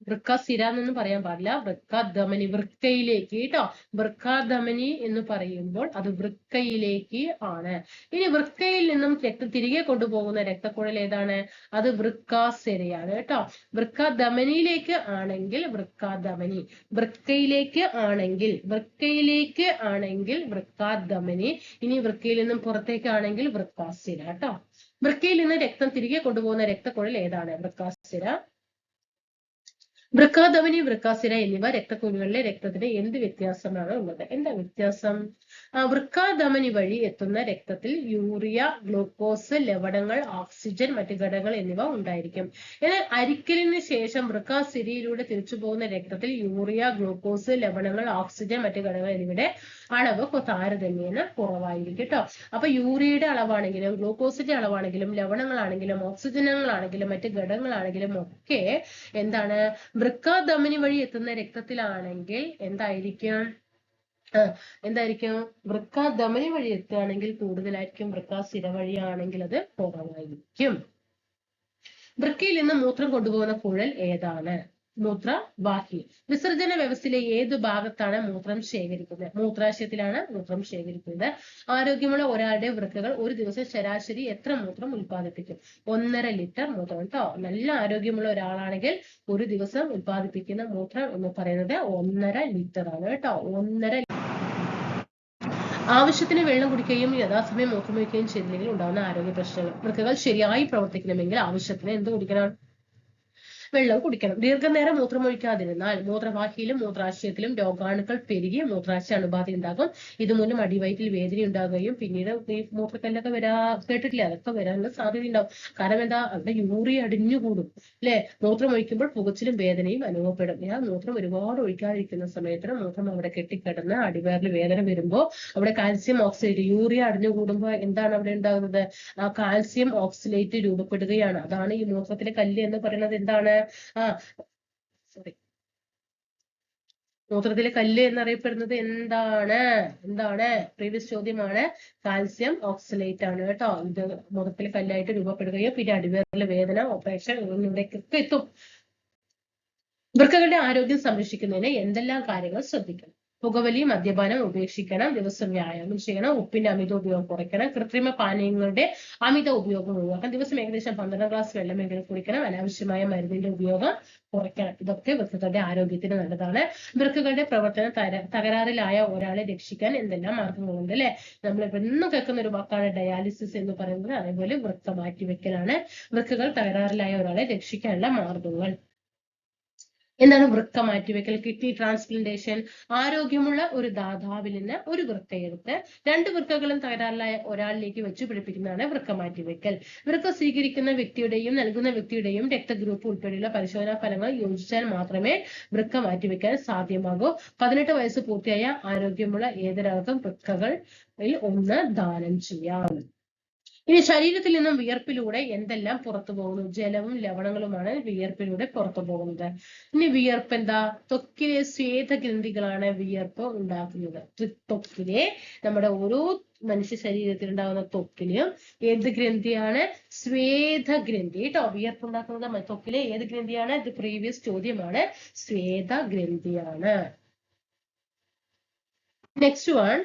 A: വൃക്കസിര എന്നൊന്നും പറയാൻ പാടില്ല, വൃക്കധമനി. വൃക്കയിലേക്ക് കേട്ടോ. വൃക്കധമനി എന്ന് പറയുമ്പോൾ അത് വൃക്കയിലേക്ക് ആണ്. ഇനി വൃക്കയിൽ നിന്നും രക്തം തിരികെ കൊണ്ടുപോകുന്ന രക്തക്കുഴൽ ഏതാണ്? അത് വൃക്കാസിരയാണ് കേട്ടോ. വൃക്കധമനിയിലേക്ക് ആണെങ്കിൽ വൃക്കാധമനി, വൃക്കയിലേക്ക് ആണെങ്കിൽ വൃക്കാധമനി. ഇനി വൃക്കയിൽ നിന്നും പുറത്തേക്കാണെങ്കിൽ വൃക്കാസിര കേട്ടോ. വൃക്കയിൽ നിന്ന് രക്തം തിരികെ കൊണ്ടുപോകുന്ന രക്തക്കുഴൽ ഏതാണ്? വൃക്കാസിര. വൃക്കാധമനി, വൃക്കാസിര എന്നിവ രക്തക്കുഴലുകളിലെ രക്തത്തിന് എന്ത് വ്യത്യാസമാണ് ഉള്ളത്? എന്താ വ്യത്യാസം? വൃക്കാധമനി വഴി എത്തുന്ന രക്തത്തിൽ യൂറിയ, ഗ്ലൂക്കോസ്, ലവണങ്ങൾ, ഓക്സിജൻ, മറ്റു ഘടകങ്ങൾ എന്നിവ ഉണ്ടായിരിക്കും. എന്നാൽ അരിക്കലിന് ശേഷം വൃക്കാസിരയിലൂടെ തിരിച്ചു പോകുന്ന രക്തത്തിൽ യൂറിയ, ഗ്ലൂക്കോസ്, ലവണങ്ങൾ, ഓക്സിജൻ, മറ്റു ഘടകങ്ങൾ എന്നിവയുടെ അളവ് താരതമ്യേന കുറവായിരിക്കും കേട്ടോ. അപ്പൊ യൂറിയയുടെ അളവാണെങ്കിലും ഗ്ലൂക്കോസിന്റെ അളവാണെങ്കിലും ലവണങ്ങളാണെങ്കിലും ഓക്സിജനുകളാണെങ്കിലും മറ്റു ഘടകങ്ങളാണെങ്കിലും ഒക്കെ എന്താണ്? വൃക്കാധമനി വഴി എത്തുന്ന രക്തത്തിലാണെങ്കിൽ എന്തായിരിക്കും? വൃക്കാധമനി വഴി എത്തുകയാണെങ്കിൽ കൂടുതലായിരിക്കും. വൃക്കാസിര വഴിയാണെങ്കിൽ അത് കുറവായിരിക്കും. വൃക്കയിൽ നിന്ന് മൂത്രം കൊണ്ടുപോകുന്ന കുഴൽ ഏതാണ്? മൂത്രവാഹി. വിസർജന വ്യവസ്ഥയിലെ ഏതു ഭാഗത്താണ് മൂത്രം ശേഖരിക്കുന്നത്? മൂത്രാശയത്തിലാണ് മൂത്രം ശേഖരിക്കുന്നത്. ആരോഗ്യമുള്ള ഒരാളുടെ വൃക്കകൾ ഒരു ദിവസം ശരാശരി എത്ര മൂത്രം ഉൽപ്പാദിപ്പിക്കും? 1.5 ലിറ്റർ മൂത്രം കേട്ടോ. നല്ല ആരോഗ്യമുള്ള ഒരാളാണെങ്കിൽ ഒരു ദിവസം ഉൽപ്പാദിപ്പിക്കുന്ന മൂത്രം എന്ന് പറയുന്നത് 1.5 ലിറ്റർ ആണ് കേട്ടോ. 1.5. ആവശ്യത്തിന് വെള്ളം കുടിക്കുകയും യഥാസമയം മൂത്രമൊഴിക്കുകയും ചെയ്തില്ലെങ്കിൽ ഉണ്ടാകുന്ന ആരോഗ്യ പ്രശ്നങ്ങൾ. വൃക്കകൾ ശരിയായി പ്രവർത്തിക്കണമെങ്കിൽ ആവശ്യത്തിന് എന്ത് കുടിക്കണം? വെള്ളം കുടിക്കണം. ദീർഘനേരം മൂത്രമൊഴിക്കാതിരുന്നാൽ മൂത്രവാഹിയിലും മൂത്രാശയത്തിലും രോഗാണുക്കൾ പെരുകി മൂത്രാശയ അണുബാധ ഉണ്ടാകും. ഇതുമൂലം അടിവയറ്റിൽ വേദന ഉണ്ടാകുകയും പിന്നീട് ഈ മൂത്രക്കല്ലൊക്കെ കേട്ടിട്ടില്ല, അതൊക്കെ വരാനുള്ള സാധ്യത ഉണ്ടാവും. കാരണം എന്താ, അവിടെ യൂറിയ അടിഞ്ഞുകൂടും അല്ലെ. മൂത്രമൊഴിക്കുമ്പോൾ പുകച്ചിലും വേദനയും അനുഭവപ്പെടും. മൂത്രം ഒരുപാട് ഒഴിക്കാതിരിക്കുന്ന സമയത്ത് മൂത്രം അവിടെ കെട്ടിക്കിടന്ന് അടിവയറിൽ വേദന വരുമ്പോൾ അവിടെ കാൽസ്യം ഓക്സലേറ്റ്, യൂറിയ അടിഞ്ഞുകൂടുമ്പോൾ എന്താണ് അവിടെ ഉണ്ടാകുന്നത്, ആ കാൽസ്യം ഓക്സലേറ്റ് രൂപപ്പെടുകയാണ്. അതാണ് ഈ മൂത്രത്തിലെ കല്ല് എന്ന് പറയുന്നത്. എന്താണ്, സോറി, മൂത്രത്തിലെ കല്ല് എന്നറിയപ്പെടുന്നത് എന്താണ് പ്രീവിയസ് ചോദ്യമാണ്, കാൽസ്യം ഓക്സലേറ്റ് ആണ് കേട്ടോ. ഇത് മൂത്രത്തിലെ കല്ലായിട്ട് രൂപപ്പെടുകയും പിന്നെ അടിവയറിലെ വേദന, ഓപ്പറേഷൻ ഇവിടേക്കൊക്കെ എത്തും. വൃക്കകളുടെ ആരോഗ്യം സംരക്ഷിക്കുന്നതിന് എന്തെല്ലാം കാര്യങ്ങൾ ശ്രദ്ധിക്കണം? പുകവലി, മദ്യപാനം ഉപേക്ഷിക്കണം, ദിവസം വ്യായാമം ചെയ്യണം, ഉപ്പിന്റെ അമിത ഉപയോഗം കുറയ്ക്കണം, കൃത്രിമ പാനീയങ്ങളുടെ അമിത ഉപയോഗം ഒഴിവാക്കണം, ദിവസം ഏകദേശം 12 ഗ്ലാസ് വെള്ളമെങ്കിലും കുടിക്കണം, അനാവശ്യമായ മരുന്നിന്റെ ഉപയോഗം കുറയ്ക്കണം. ഇതൊക്കെ വൃക്കകളുടെ ആരോഗ്യത്തിന് നല്ലതാണ്. വൃക്കകളുടെ പ്രവർത്തനം തകരാറിലായ ഒരാളെ രക്ഷിക്കാൻ എന്തെല്ലാം മാർഗങ്ങളുണ്ട് അല്ലെ. നമ്മൾ എന്നും കേൾക്കുന്ന ഒരു വാക്കാണ് ഡയാലിസിസ് എന്ന് പറയുന്നത്. അതേപോലെ വൃക്ക മാറ്റിവെക്കലാണ്. വൃക്കകൾ തകരാറിലായ ഒരാളെ രക്ഷിക്കാനുള്ള മാർഗങ്ങൾ എന്താണ്? വൃക്ക മാറ്റിവെക്കൽ, കിഡ്നി ട്രാൻസ്പ്ലാന്റേഷൻ. ആരോഗ്യമുള്ള ഒരു ദാതാവിൽ നിന്ന് ഒരു വൃക്കയെടുത്ത് 2 വൃക്കകളും തകരാറിലായ ഒരാളിലേക്ക് വെച്ച് പിടിപ്പിക്കുന്നതാണ് വൃക്ക മാറ്റിവെക്കൽ. വൃക്ക സ്വീകരിക്കുന്ന വ്യക്തിയുടെയും നൽകുന്ന വ്യക്തിയുടെയും രക്തഗ്രൂപ്പ് ഉൾപ്പെടെയുള്ള പരിശോധനാ ഫലങ്ങൾ യോജിച്ചാൽ മാത്രമേ വൃക്ക മാറ്റിവെക്കാൻ സാധ്യമാകൂ. 18 വയസ്സ് പൂർത്തിയായ ആരോഗ്യമുള്ള ഏതൊരാൾക്കും വൃക്കകളിൽ ഒന്ന് ദാനം ചെയ്യാം. ഇനി ശരീരത്തിൽ നിന്നും വിയർപ്പിലൂടെ എന്തെല്ലാം പുറത്തു പോകുന്നു? ജലവും ലവണങ്ങളുമാണ് വിയർപ്പിലൂടെ പുറത്തു പോകുന്നത്. ഇനി വിയർപ്പ് എന്താ? ത്വക്കിലെ സ്വേദഗ്രന്ഥികളാണ് വിയർപ്പ് ഉണ്ടാക്കുന്നത്. ത്വക്കിലെ നമ്മുടെ ഓരോ മനുഷ്യ ശരീരത്തിൽ ഉണ്ടാകുന്ന ത്വക്കിലും ഏത് ഗ്രന്ഥിയാണ്? സ്വേദഗ്രന്ഥി കേട്ടോ. വിയർപ്പ് ഉണ്ടാക്കുന്നത് ത്വക്കിലെ ഏത് ഗ്രന്ഥിയാണ്? ഇത് പ്രീവിയസ് ചോദ്യമാണ്, സ്വേദഗ്രന്ഥിയാണ്. നെക്സ്റ്റ് വൺ,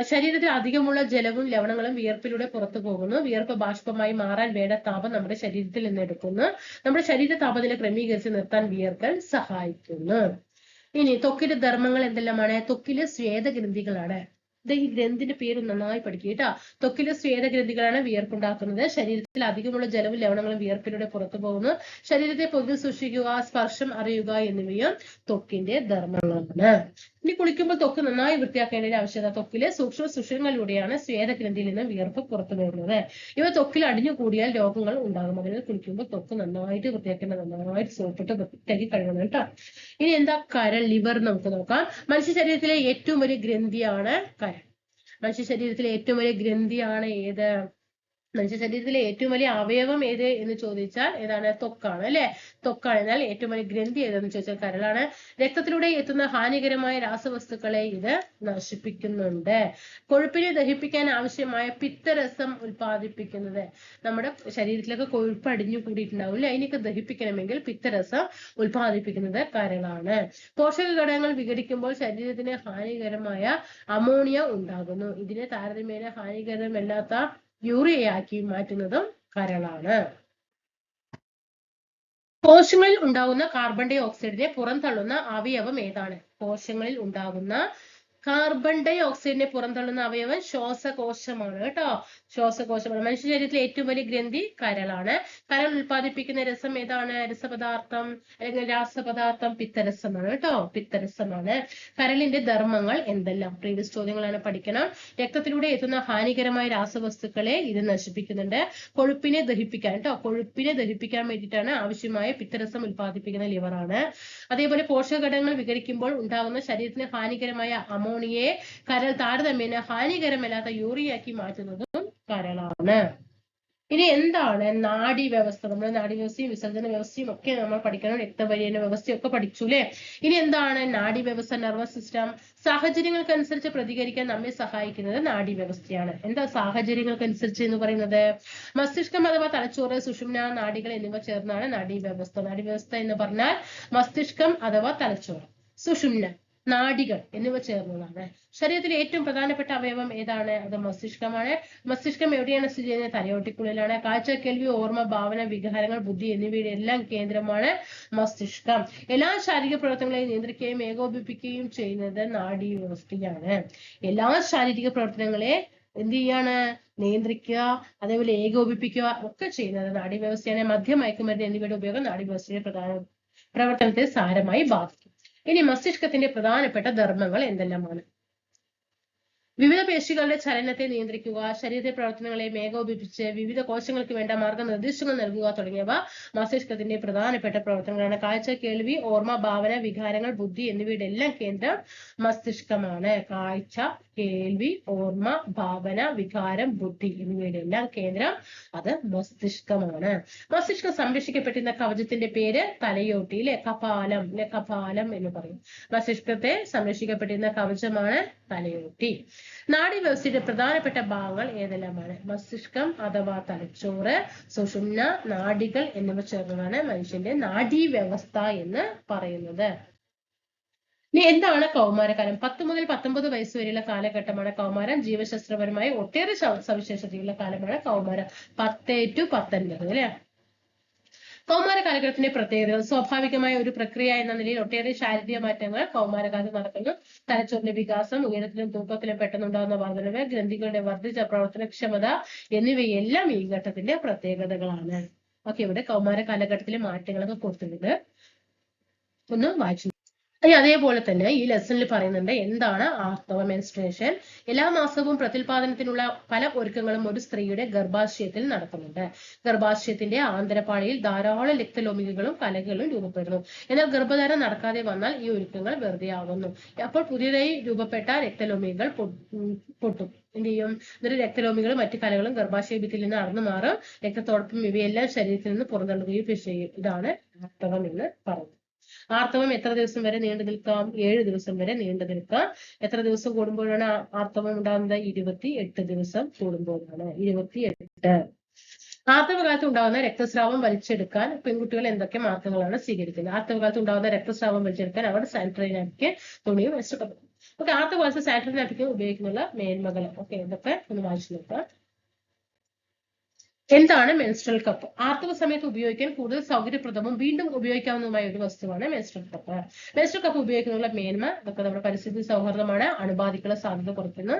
A: ശരീരത്തിൽ അധികമുള്ള ജലവും ലവണങ്ങളും വിയർപ്പിലൂടെ പുറത്തു പോകുന്നു. വിയർപ്പ് ബാഷ്പമായി മാറാൻ വേണ്ട താപം നമ്മുടെ ശരീരത്തിൽ നിന്ന് എടുക്കുന്നു. നമ്മുടെ ശരീര താപനില ക്രമീകരിച്ച് നിർത്താൻ വിയർക്കൽ സഹായിക്കുന്നു. ഇനി ത്വക്കിന്റെ ധർമ്മങ്ങൾ എന്തെല്ലാമാണ്? ത്വക്കിലെ സ്വേദഗ്രന്ഥികളാണ്. ഈ ഗ്രന്ഥിന്റെ പേര് നന്നായി പഠിക്കുക കേട്ടോ. ത്വക്കിലെ സ്വേദഗ്രന്ഥികളാണ് വിയർപ്പുണ്ടാക്കുന്നത്. ശരീരത്തിൽ അധികമുള്ള ജലവും ലവണങ്ങളും വിയർപ്പിലൂടെ പുറത്തു പോകുന്നു. ശരീരത്തെ പൊതു സൂക്ഷിക്കുക, സ്പർശം അറിയുക എന്നിവയും ത്വക്കിന്റെ ധർമ്മങ്ങളാണ്. ഇനി കുളിക്കുമ്പോൾ ത്വക്ക് നന്നായി വൃത്തിയാക്കേണ്ട ആവശ്യകത. ത്വക്കിലെ സൂക്ഷ്മ സുഷിരങ്ങളിലൂടെയാണ് സ്വേദഗ്രന്ഥിയിൽ നിന്ന് വിയർപ്പ് പുറത്തു വരുന്നത്. ഇവ ത്വക്കിൽ അടിഞ്ഞു കൂടിയാൽ രോഗങ്ങൾ ഉണ്ടാകും. അതിനാൽ കുളിക്കുമ്പോൾ ത്വക്ക് നന്നായിട്ട് വൃത്തിയാക്കേണ്ടത്, നന്നായിട്ട് സോപ്പിട്ട് വൃത്തിയാക്കി കഴുകണം കേട്ടോ. ഇനി എന്താ? കരൾ, ലിവർ നമുക്ക് നോക്കാം. മനുഷ്യ ശരീരത്തിലെ ഏറ്റവും വലിയ ഗ്രന്ഥിയാണ് കരൾ. മനുഷ്യ ശരീരത്തിലെ ഏറ്റവും വലിയ ഗ്രന്ഥിയാണ് ഏത്? മനുഷ്യ ശരീരത്തിലെ ഏറ്റവും വലിയ അവയവം ഏത് എന്ന് ചോദിച്ചാൽ ഏതാണ്? ത്വക്കാണ് അല്ലെ. ത്വക്കാണ്. എന്നാൽ ഏറ്റവും വലിയ ഗ്രന്ഥി ഏതെന്ന് ചോദിച്ചാൽ കരളാണ്. രക്തത്തിലൂടെ എത്തുന്ന ഹാനികരമായ രാസവസ്തുക്കളെ ഇത് നശിപ്പിക്കുന്നുണ്ട്. കൊഴുപ്പിനെ ദഹിപ്പിക്കാൻ ആവശ്യമായ പിത്തരസം ഉൽപ്പാദിപ്പിക്കുന്നത്. നമ്മുടെ ശരീരത്തിലൊക്കെ കൊഴുപ്പ് അടിഞ്ഞു കൂടിയിട്ടുണ്ടാവും അല്ലെ. അതിനൊക്കെ ദഹിപ്പിക്കണമെങ്കിൽ പിത്തരസം ഉൽപ്പാദിപ്പിക്കുന്നത് കരളാണ്. പോഷക ഘടകങ്ങൾ വിഘടിക്കുമ്പോൾ ശരീരത്തിന് ഹാനികരമായ അമോണിയ ഉണ്ടാകുന്നു. ഇതിനെ താരതമ്യേന ഹാനികരമല്ലാത്ത യൂറിയയാക്കി മാറ്റുന്നതും കരളാണ്. കോശങ്ങളിൽ ഉണ്ടാകുന്ന കാർബൺ ഡൈ ഓക്സൈഡിനെ പുറന്തള്ളുന്ന അവയവം ഏതാണ്? കോശങ്ങളിൽ ഉണ്ടാകുന്ന കാർബൺ ഡൈ ഓക്സൈഡിനെ പുറന്തള്ളുന്ന അവയവം ശ്വാസകോശമാണ് കേട്ടോ. ശ്വാസകോശമാണ്. മനുഷ്യ ശരീരത്തിലെ ഏറ്റവും വലിയ ഗ്രന്ഥി കരളാണ്. കരൾ ഉൽപ്പാദിപ്പിക്കുന്ന രസം ഏതാണ്? രസപദാർത്ഥം അല്ലെങ്കിൽ രാസപദാർത്ഥം പിത്തരസമാണ് കേട്ടോ. പിത്തരസമാണ്. കരളിന്റെ ധർമ്മങ്ങൾ എന്തെല്ലാം? പ്രീവിയസ് ചോദ്യങ്ങളാണ്, പഠിക്കണം. രക്തത്തിലൂടെ എത്തുന്ന ഹാനികരമായ രാസവസ്തുക്കളെ ഇത് നശിപ്പിക്കുന്നുണ്ട്. കൊഴുപ്പിനെ ദഹിപ്പിക്കാൻ കേട്ടോ. കൊഴുപ്പിനെ ദഹിപ്പിക്കാൻ വേണ്ടിയിട്ടാണ് ആവശ്യമായ പിത്തരസം ഉൽപ്പാദിപ്പിക്കുന്ന ലിവറാണ്. അതേപോലെ പോഷകഘടകങ്ങൾ വിഘടിക്കുമ്പോൾ ഉണ്ടാകുന്ന ശരീരത്തിന് ഹാനികരമായ അമോണിയയെ കരൾ താരതമ്യേന ഹാനികരമല്ലാത്ത യൂറിയയാക്കി മാറ്റുന്നതും കരളാണ്. ഇനി എന്താണ് നാഡീവ്യവസ്ഥ? നമ്മൾ നാഡീവ്യവസ്ഥയും വിസർജന വ്യവസ്ഥയും ഒക്കെ നമ്മൾ പഠിക്കണം. രക്തപര്യന വ്യവസ്ഥയും ഒക്കെ പഠിച്ചു അല്ലെ. ഇനി എന്താണ് നാഡീവ്യവസ്ഥ? Nervous system. സാഹചര്യങ്ങൾക്കനുസരിച്ച് പ്രതികരിക്കാൻ നമ്മെ സഹായിക്കുന്നത് നാഡീവ്യവസ്ഥയാണ്. എന്താ സാഹചര്യങ്ങൾക്കനുസരിച്ച് എന്ന് പറയുന്നത്? മസ്തിഷ്കം അഥവാ തലച്ചോറ്, സുഷുമ്ന, നാഡികൾ എന്നിവ ചേർന്നാണ് നാഡീവ്യവസ്ഥ. നാഡീവ്യവസ്ഥ എന്ന് പറഞ്ഞാൽ മസ്തിഷ്കം അഥവാ തലച്ചോറ്, സുഷുമ്ന, നാഡികൾ എന്നിവ ചേർന്നതാണ്. ശരീരത്തിലെ ഏറ്റവും പ്രധാനപ്പെട്ട അവയവം ഏതാണ്? അത് മസ്തിഷ്കമാണ്. മസ്തിഷ്കം എവിടെയാണ് സ്ഥിതി ചെയ്യുന്നത്? തലയോട്ടിക്കുള്ളിലാണ്. കാഴ്ച, കേൾവി, ഓർമ്മ, ഭാവന, വികാരങ്ങൾ, ബുദ്ധി എന്നിവയുടെ എല്ലാം കേന്ദ്രമാണ് മസ്തിഷ്കം. എല്ലാ ശാരീരിക പ്രവർത്തനങ്ങളെയും നിയന്ത്രിക്കുകയും ഏകോപിപ്പിക്കുകയും ചെയ്യുന്നത് നാഡീവ്യവസ്ഥയാണ്. എല്ലാ ശാരീരിക പ്രവർത്തനങ്ങളെ എന്ത് ചെയ്യാണ്? നിയന്ത്രിക്കുക, അതേപോലെ ഏകോപിപ്പിക്കുക ഒക്കെ ചെയ്യുന്നത്. നാഡീവ്യവസ്ഥയാണ്. മദ്യം, മയക്കുമരുന്ന് എന്നിവയുടെ ഉപയോഗം നാഡീവ്യവസ്ഥയുടെ പ്രവർത്തനത്തെ സാരമായി ബാധിക്കും. ഇനി മസ്തിഷ്കത്തിന്റെ പ്രധാനപ്പെട്ട ധർമ്മങ്ങൾ എന്തെല്ലാമാണ്? വിവിധ പേശികളുടെ ചലനത്തെ നിയന്ത്രിക്കുക, ശരീരത്തെ പ്രവർത്തനങ്ങളെ ഏകോപിപ്പിച്ച് വിവിധ കോശങ്ങൾക്ക് വേണ്ട മാർഗനിർദ്ദേശങ്ങൾ നൽകുക തുടങ്ങിയവ മസ്തിഷ്കത്തിന്റെ പ്രധാനപ്പെട്ട പ്രവർത്തനങ്ങളാണ്. കാഴ്ച, കേൾവി, ഓർമ്മ, ഭാവന, വികാരങ്ങൾ, ബുദ്ധി എന്നിവയുടെ എല്ലാം കേന്ദ്രം മസ്തിഷ്കമാണ്. കാഴ്ച, കേൾവി, ഓർമ്മ, ഭാവന, വികാരം, ബുദ്ധി എന്നിവയുടെ എല്ലാം കേന്ദ്രം അത് മസ്തിഷ്കമാണ്. മസ്തിഷ്കം സംരക്ഷിക്കപ്പെട്ടിരുന്ന കവചത്തിന്റെ പേര് തലയോട്ടി, കപാലം കപാലം എന്ന് പറയും. മസ്തിഷ്കത്തെ സംരക്ഷിക്കപ്പെട്ടിരുന്ന കവചമാണ് തലയോട്ടി. നാഡീവ്യവസ്ഥയുടെ പ്രധാനപ്പെട്ട ഭാഗങ്ങൾ ഏതെല്ലാമാണ്? മസ്തിഷ്കം അഥവാ തലച്ചോറ്, സുഷുമ്ന, നാഡികൾ എന്നിവ ചേർന്നതാണ് മനുഷ്യന്റെ നാഡീവ്യവസ്ഥ എന്ന് പറയുന്നത്. ഇനി എന്താണ് കൗമാരകാലം? 10 മുതൽ 19 വയസ്സ് വരെയുള്ള കാലഘട്ടമാണ് കൗമാരം. ജീവശാസ്ത്രപരമായി ഒട്ടേറെ സവിശേഷതയുള്ള കാലമാണ് കൗമാരം. 10 to 19 അല്ലെ? കൗമാര കാലഘട്ടത്തിന്റെ പ്രത്യേകതകൾ. സ്വാഭാവികമായ ഒരു പ്രക്രിയ എന്ന നിലയിൽ ഒട്ടേറെ ശാരീരിക മാറ്റങ്ങൾ കൗമാരകാലത്ത് നടക്കുന്നു. തലച്ചോറിന്റെ വികാസം, ഉയരത്തിലും തൂക്കത്തിലും പെട്ടെന്നുണ്ടാകുന്ന വർധനവ്, ഗ്രന്ഥികളുടെ വർദ്ധിച്ച പ്രവർത്തനക്ഷമത എന്നിവയെല്ലാം ഈ ഘട്ടത്തിന്റെ പ്രത്യേകതകളാണ്. ഓക്കെ, ഇവിടെ കൗമാര കാലഘട്ടത്തിലെ മാറ്റങ്ങളൊക്കെ കൊടുത്തിട്ടുണ്ട്, ഒന്ന് വായിച്ചു. അതേപോലെ തന്നെ ഈ ലെസണിൽ പറയുന്നുണ്ട് എന്താണ് ആർത്തവ, മെൻസ്ട്രേഷൻ. എല്ലാ മാസവും പ്രത്യുൽപാദനത്തിനുള്ള പല ഒരുക്കങ്ങളും ഒരു സ്ത്രീയുടെ ഗർഭാശയത്തിൽ നടക്കുന്നുണ്ട്. ഗർഭാശയത്തിന്റെ ആന്തരപാളിയിൽ ധാരാളം രക്തലോമികകളും കലകളും രൂപപ്പെടുന്നു. എന്നാൽ ഗർഭധാരണം നടക്കാതെ വന്നാൽ ഈ ഒരുക്കങ്ങൾ വെറുതെ ആകുന്നു. അപ്പോൾ പുതിയതായി രൂപപ്പെട്ട രക്തലോമികൾ പൊട്ടും. എന്ത് ചെയ്യും? എന്നിട്ട് രക്തലോമികളും മറ്റു കലകളും ഗർഭാശയ ഭിത്തിയിൽ നിന്ന് അടർന്നു മാറും. രക്തത്തോടൊപ്പം ഇവയെല്ലാം ശരീരത്തിൽ നിന്ന് പുറന്തള്ളുകയും ചെയ്യും. ഇതാണ് ആർത്തവം എന്ന് പറയുന്നത്. ആർത്തവം എത്ര ദിവസം വരെ നീണ്ടു നിൽക്കാം? 7 ദിവസം വരെ നീണ്ടു നിൽക്കാം. എത്ര ദിവസം കൂടുമ്പോഴാണ് ആർത്തവം ഉണ്ടാകുന്നത്? 28 ദിവസം കൂടുമ്പോഴാണ്. 28. ആർത്തവകാലത്ത് ഉണ്ടാകുന്ന രക്തസ്രാവം വലിച്ചെടുക്കാൻ പെൺകുട്ടികൾ എന്തൊക്കെ മാർഗങ്ങളാണ് സ്വീകരിക്കുന്നത്? ആർത്തവകാലത്ത് ഉണ്ടാകുന്ന രക്തസ്രാവം വലിച്ചെടുക്കാൻ അവർ സാനിറ്ററി നാപ്കിൻ, തുണിയും വെച്ചിട്ടുണ്ട്. ഓക്കെ, ആർത്തവകാലത്ത് സാനിറ്ററി നാപ്കിൻ ഉപയോഗിക്കുന്ന മേന്മകൾ ഓക്കെ എന്തൊക്കെ ഒന്ന് വായിച്ചു നോക്കാം. എന്താണ് മെൻസ്ട്രൽ കപ്പ്? ആർത്തവ സമയത്ത് ഉപയോഗിക്കാൻ കൂടുതൽ സൗകര്യപ്രദവും വീണ്ടും ഉപയോഗിക്കാവുന്നതുമായ ഒരു വസ്തുവാണ് മെൻസ്ട്രൽ കപ്പ്. മെൻസ്ട്രൽ കപ്പ് ഉപയോഗിക്കുന്നതിനുള്ള മേന്മ ഇതൊക്കെ നമ്മുടെ പരിസ്ഥിതി സൗഹൃദമാണ്, അണുബാധയ്ക്കുള്ള സാധ്യത കുറയ്ക്കുന്നു,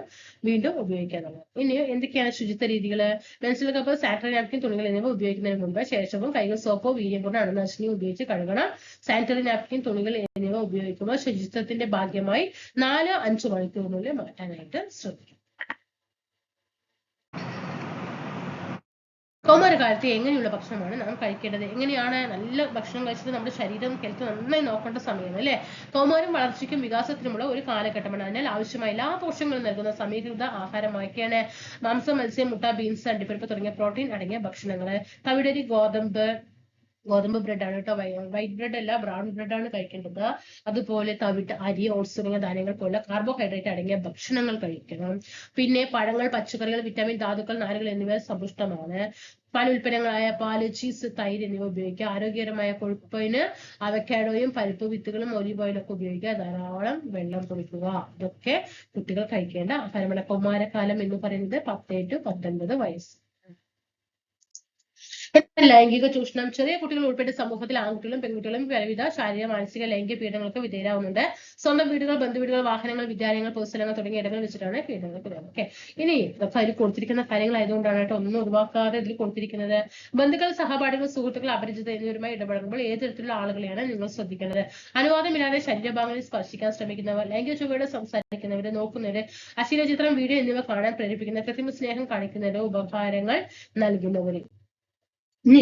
A: വീണ്ടും ഉപയോഗിക്കാനുള്ളത്. ഇനി എന്തൊക്കെയാണ് ശുചിത്വ രീതികൾ? മെൻസ്ട്രൽ കപ്പ്, സാനിറ്ററി നാപ്കിൻ, തുണികൾ എന്നിവ ഉപയോഗിക്കുന്നതിന് മുമ്പ് ശേഷവും കൈകൾ സോപ്പോ വീര്യം കൊണ്ട് അണുനാശിനി ഉപയോഗിച്ച് കഴുകണം. സാനിറ്ററി നാപ്കിൻ, തുണികൾ എന്നിവ ഉപയോഗിക്കുമ്പോൾ ശുചിത്വത്തിന്റെ ഭാഗ്യമായി 4-5 മണിക്കൂറിനുള്ളിൽ മാറ്റാനായിട്ട് ശ്രദ്ധിക്കും. കൗമാരകാലത്ത് എങ്ങനെയുള്ള ഭക്ഷണമാണ് നാം കഴിക്കേണ്ടത്? എങ്ങനെയാണ് നല്ല ഭക്ഷണം കഴിച്ചിട്ട് നമ്മുടെ ശരീരം ഹെൽത്ത് നന്നായി നോക്കേണ്ട സമയമാണ് അല്ലെ? കൗമാരം വളർച്ചയ്ക്കും വികാസത്തിനുമുള്ള ഒരു കാലഘട്ടമാണ്. അതിനാൽ ആവശ്യമായ എല്ലാ പോഷകങ്ങളും നൽകുന്ന സമീകൃത ആഹാരമായൊക്കെയാണ് മാംസം, മത്സ്യം, മുട്ട, ബീൻസ്, അണ്ടിപ്പരിപ്പ് തുടങ്ങിയ പ്രോട്ടീൻ അടങ്ങിയ ഭക്ഷണങ്ങള്. തവിടരി, ഗോതമ്പ് ബ്രെഡാണ് കേട്ടോ, വൈറ്റ് ബ്രെഡ് അല്ല, ബ്രൗൺ ബ്രെഡാണ് കഴിക്കേണ്ടത്. അതുപോലെ തവിട്ട്, അരി, ഓട്സ് തുടങ്ങിയ ധാന്യങ്ങൾ പോലുള്ള കാർബോഹൈഡ്രേറ്റ് അടങ്ങിയ ഭക്ഷണങ്ങൾ കഴിക്കണം. പിന്നെ പഴങ്ങൾ, പച്ചക്കറികൾ, വിറ്റാമിൻ, ധാതുക്കൾ, നാരുകൾ എന്നിവ സമ്പുഷ്ടമാണ്. പാലുൽപ്പന്നങ്ങളായ പാല്, ചീസ്, തൈര് എന്നിവ ഉപയോഗിക്കുക. ആരോഗ്യകരമായ കൊഴുപ്പിന് അവക്കാഡോയും പരിപ്പ് വിത്തുകളും ഒലിവ് ഓയിലൊക്കെ ഉപയോഗിക്കുക. ധാരാളം വെള്ളം കുടിക്കുക. ഇതൊക്കെ കുട്ടികൾ കഴിക്കേണ്ട ആഹാരമാണ്. കൗമാരകാലം എന്ന് പറയുന്നത് 10 to 19 വയസ്സ്. ലൈംഗിക ചൂഷണം. ചെറിയ കുട്ടികൾ ഉൾപ്പെട്ട സമൂഹത്തിൽ ആൺകുട്ടികളും പെൺകുട്ടികളും പലവിധ ശാരീരിക, മാനസിക, ലൈംഗിക പീഡനങ്ങൾക്ക് വിധേയരാകുന്നുണ്ട്. സ്വന്തം വീടുകൾ, ബന്ധുവീടുകൾ, വാഹനങ്ങൾ, വിദ്യാലയങ്ങൾ, പൊതുസ്ഥലങ്ങൾ തുടങ്ങിയ ഇടങ്ങൾ വെച്ചിട്ടാണ് പീഡനങ്ങൾക്ക്. ഓക്കെ, ഇനി അതിൽ കൊടുത്തിരിക്കുന്ന കാര്യങ്ങൾ ആയതുകൊണ്ടാണ് കേട്ടോ ഒന്നും ഒഴിവാക്കാതെ ഇതിൽ കൊടുത്തിരിക്കുന്നത്. ബന്ധുക്കൾ, സഹപാഠികൾ, സുഹൃത്തുക്കൾ, അപരിചിതർ എന്നിവരുമായി ഇടപെടുമ്പോൾ ഏത് തരത്തിലുള്ള ആളുകളെയാണ് നിങ്ങൾ ശ്രദ്ധിക്കേണ്ടത്? അനുവാദമില്ലാതെ ശരീരഭാഗങ്ങളിൽ സ്പർശിക്കാൻ ശ്രമിക്കുന്നവർ, ലൈംഗിക ചുവയോടെ സംസാരിക്കുന്നവര്, നോക്കുന്നവര്, അശ്ലീല ചിത്രം, വീഡിയോ എന്നിവ കാണാൻ പ്രേരിപ്പിക്കുന്ന, കൃത്രിമ സ്നേഹം കാണിക്കുന്നവര്, ഉപഹാരങ്ങൾ നൽകുന്നവര്. ഇനി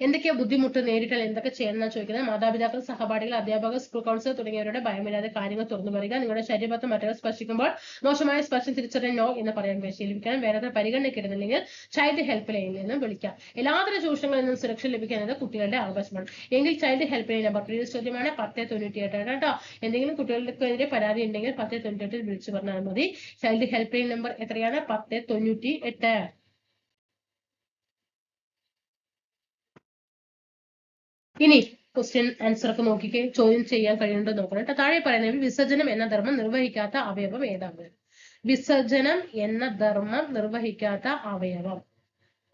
A: എന്തൊക്കെയാ ബുദ്ധിമുട്ട് നേരിട്ടാൽ എന്തൊക്കെ ചെയ്യണമെന്നാണ് ചോദിക്കുന്നത്? മാതാപിതാക്കൾ, സഹപാഠികൾ, അധ്യാപകർ, സ്കൂൾ കൗൺസിലർ തുടങ്ങിയവരുടെ ഭയമില്ലാതെ കാര്യങ്ങൾ തുറന്നു പറയുക. നിങ്ങളുടെ ശരീരഭാഗത്ത് മറ്റൊരാൾ സ്പർശിക്കുമ്പോൾ മോശമായ സ്പർശം തിരിച്ചറിയാൻ നോ എന്ന് പറയാൻ പരിശീലിപ്പിക്കണം. വേറെ പരിഗണനയ്ക്കിടുന്നില്ലെങ്കിൽ ചൈൽഡ് ഹെൽപ്പ് ലൈനിൽ നിന്നും വിളിക്കാം. എല്ലാത്തരം ചൂഷണങ്ങളിൽ നിന്നും സുരക്ഷ ലഭിക്കുന്നത് കുട്ടികളുടെ അവകാശമാണ്. എങ്കിൽ ചൈൽഡ് ഹെൽപ്പ് ലൈൻ നമ്പർ ചോദ്യമാണ് 1098 കേട്ടോ. എന്തെങ്കിലും കുട്ടികൾക്കെതിരെ പരാതി ഉണ്ടെങ്കിൽ 1098 വിളിച്ചു പറഞ്ഞാൽ മതി. ചൈൽഡ് ഹെൽപ്പ് ലൈൻ നമ്പർ എത്രയാണ്? 1098. ഇനി ക്വസ്റ്റ്യൻ ആൻസർ ഒക്കെ നോക്കിക്കേ, ചോദ്യം ചെയ്യാൻ കഴിയുന്നുണ്ടോ നോക്കണം. താഴെ പറയുന്നതിൽ വിസർജനം എന്ന ധർമ്മം നിർവഹിക്കാത്ത അവയവം ഏതാണ്? വിസർജനം എന്ന ധർമ്മം നിർവഹിക്കാത്ത അവയവം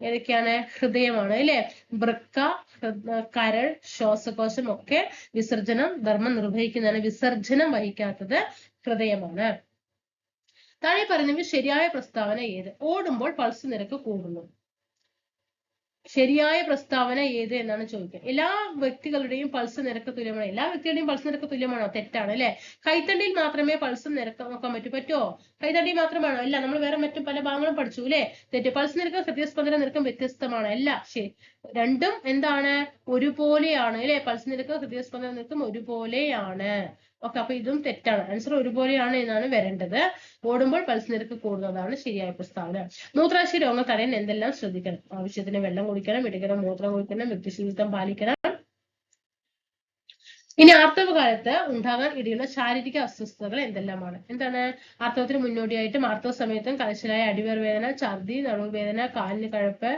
A: ഏതൊക്കെയാണ്? ഹൃദയമാണ് അല്ലെ? വൃക്ക, കരൾ, ശ്വാസകോശം ഒക്കെ വിസർജനം ധർമ്മം നിർവഹിക്കുന്നതാണ്. വിസർജനം വഹിക്കാത്തത് ഹൃദയമാണ്. താഴെ പറയുന്നവ ശരിയായ പ്രസ്താവന ഏത്? ഓടുമ്പോൾ പൾസ് നിരക്ക് കൂടുന്നു. ശരിയായ പ്രസ്താവന ഏത് എന്നാണ് ചോദിക്കുക. എല്ലാ വ്യക്തികളുടെയും പൾസ് നിരക്ക് തുല്യമാണ്. എല്ലാ വ്യക്തികളുടെയും പൾസ് നിരക്ക് തുല്യമാണോ? തെറ്റാണ് അല്ലെ. കൈത്തണ്ടിയിൽ മാത്രമേ പൾസ് നിരക്ക് നോക്കാൻ പറ്റുമോ? കൈത്തണ്ടി മാത്രമാണോ? അല്ല, നമ്മൾ വേറെ മറ്റും പല ഭാഗങ്ങളും പഠിച്ചു അല്ലെ. തെറ്റ്. പൾസ് നിരക്കും ഹൃദയസ്പന്ദന നിരക്കും വ്യത്യസ്തമാണ്. അല്ല, ശരി. രണ്ടും എന്താണ്? ഒരുപോലെയാണ് അല്ലെ. പൾസ് നിരക്കും ഹൃദയസ്പന്ദന നിരക്കും ഒരുപോലെയാണ്. ഓക്കെ, അപ്പൊ ഇതും തെറ്റാണ്. ആൻസർ ഒരുപോലെയാണ് എന്നാണ് വരേണ്ടത്. ഓടുമ്പോൾ പൾസ് നിരക്ക് കൂടുന്നതാണ് ശരിയായ പ്രസ്താവന. മൂത്രാശയ രോഗങ്ങൾ തടയാൻ എന്തെല്ലാം ശ്രദ്ധിക്കണം? ആവശ്യത്തിന് വെള്ളം കുടിക്കണം, ഇടയ്ക്കിടെ മൂത്രം കുടിക്കണം, വ്യക്തിശുചിത്വം പാലിക്കണം. ഇനി ആർത്തവകാലത്ത് ഉണ്ടാകാൻ ഇടയുള്ള ശാരീരിക അസ്വസ്ഥതകൾ എന്തെല്ലാമാണ്? എന്താണ്? ആർത്തവത്തിന് മുന്നോടിയായിട്ടും ആർത്തവ സമയത്തും കലശലായ അടിവയർ വേദന, ഛർദി, നടുവേദന, കാലിന് കഴപ്പ്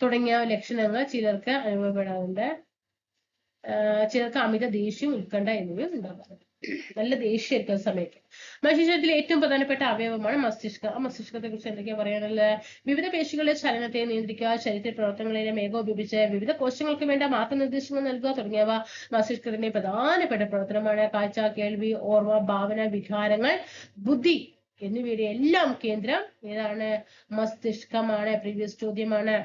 A: തുടങ്ങിയ ലക്ഷണങ്ങൾ ചിലർക്ക് അനുഭവപ്പെടാറുണ്ട്. ചിലർക്ക് അമിത ദേഷ്യം, ഉത്കണ്ഠ എന്നിവയും ഉണ്ടാകാറുണ്ട്. നല്ല ദേഷ്യം എടുക്കുന്ന സമയത്ത്. മനുഷ്യശരീരത്തിലെ ഏറ്റവും പ്രധാനപ്പെട്ട അവയവമാണ് മസ്തിഷ്കം. ആ മസ്തിഷ്കത്തെ കുറിച്ച് എന്തൊക്കെയാ പറയാനുള്ളത്? വിവിധ പേശികളുടെ ചലനത്തെ നിയന്ത്രിക്കുക, ശരീര പ്രവർത്തനങ്ങളെ ഏകോപിപ്പിച്ച് വിവിധ കോശങ്ങൾക്ക് വേണ്ട മാർഗനിർദ്ദേശങ്ങൾ നൽകുക തുടങ്ങിയവ മസ്തിഷ്കത്തിന്റെ പ്രധാനപ്പെട്ട പ്രവർത്തനമാണ്. കാഴ്ച, കേൾവി, ഓർമ്മ, ഭാവന, വികാരങ്ങൾ, ബുദ്ധി എന്നിവയുടെ എല്ലാം കേന്ദ്രം ഏതാണ്? മസ്തിഷ്കമാണ്. പ്രീവിയസ് ചോദ്യമാണ്.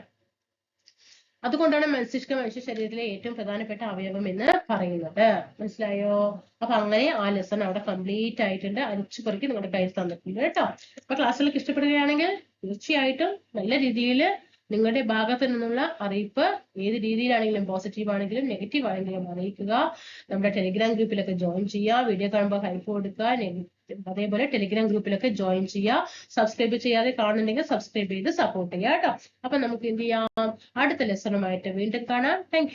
A: അതുകൊണ്ടാണ് മസ്തിഷ്കം മനുഷ്യ ശരീരത്തിലെ ഏറ്റവും പ്രധാനപ്പെട്ട അവയവം എന്ന് പറയുന്നത്. മനസ്സിലായോ? അപ്പൊ അങ്ങനെ ആ ലെസൺ അവിടെ കംപ്ലീറ്റ് ആയിട്ടുണ്ട്. അരിച്ചു പെറുക്കി നിങ്ങളുടെ കയ്യിൽ തന്നിട്ടുണ്ട് കേട്ടോ. അപ്പൊ ക്ലാസ്സുകളൊക്കെ ഇഷ്ടപ്പെടുകയാണെങ്കിൽ തീർച്ചയായിട്ടും നല്ല രീതിയിൽ നിങ്ങളുടെ ഭാഗത്ത് നിന്നുള്ള അറിയിപ്പ് ഏത് രീതിയിലാണെങ്കിലും, പോസിറ്റീവ് ആണെങ്കിലും നെഗറ്റീവ് ആണെങ്കിലും അറിയിക്കുക. നമ്മുടെ ടെലിഗ്രാം ഗ്രൂപ്പിലൊക്കെ ജോയിൻ ചെയ്യുക. വീഡിയോ കാണുമ്പോൾ ഹൈപ്പ് കൊടുക്കുക. അതേപോലെ ടെലിഗ്രാം ഗ്രൂപ്പിലൊക്കെ ജോയിൻ ചെയ്യുക. സബ്സ്ക്രൈബ് ചെയ്യാതെ കാണുന്നുണ്ടെങ്കിൽ സബ്സ്ക്രൈബ് ചെയ്ത് സപ്പോർട്ട് ചെയ്യുക കേട്ടോ. അപ്പൊ നമുക്ക് എന്ത് ചെയ്യാം? അടുത്ത ലെസണുമായിട്ട് വീണ്ടും കാണാം. താങ്ക്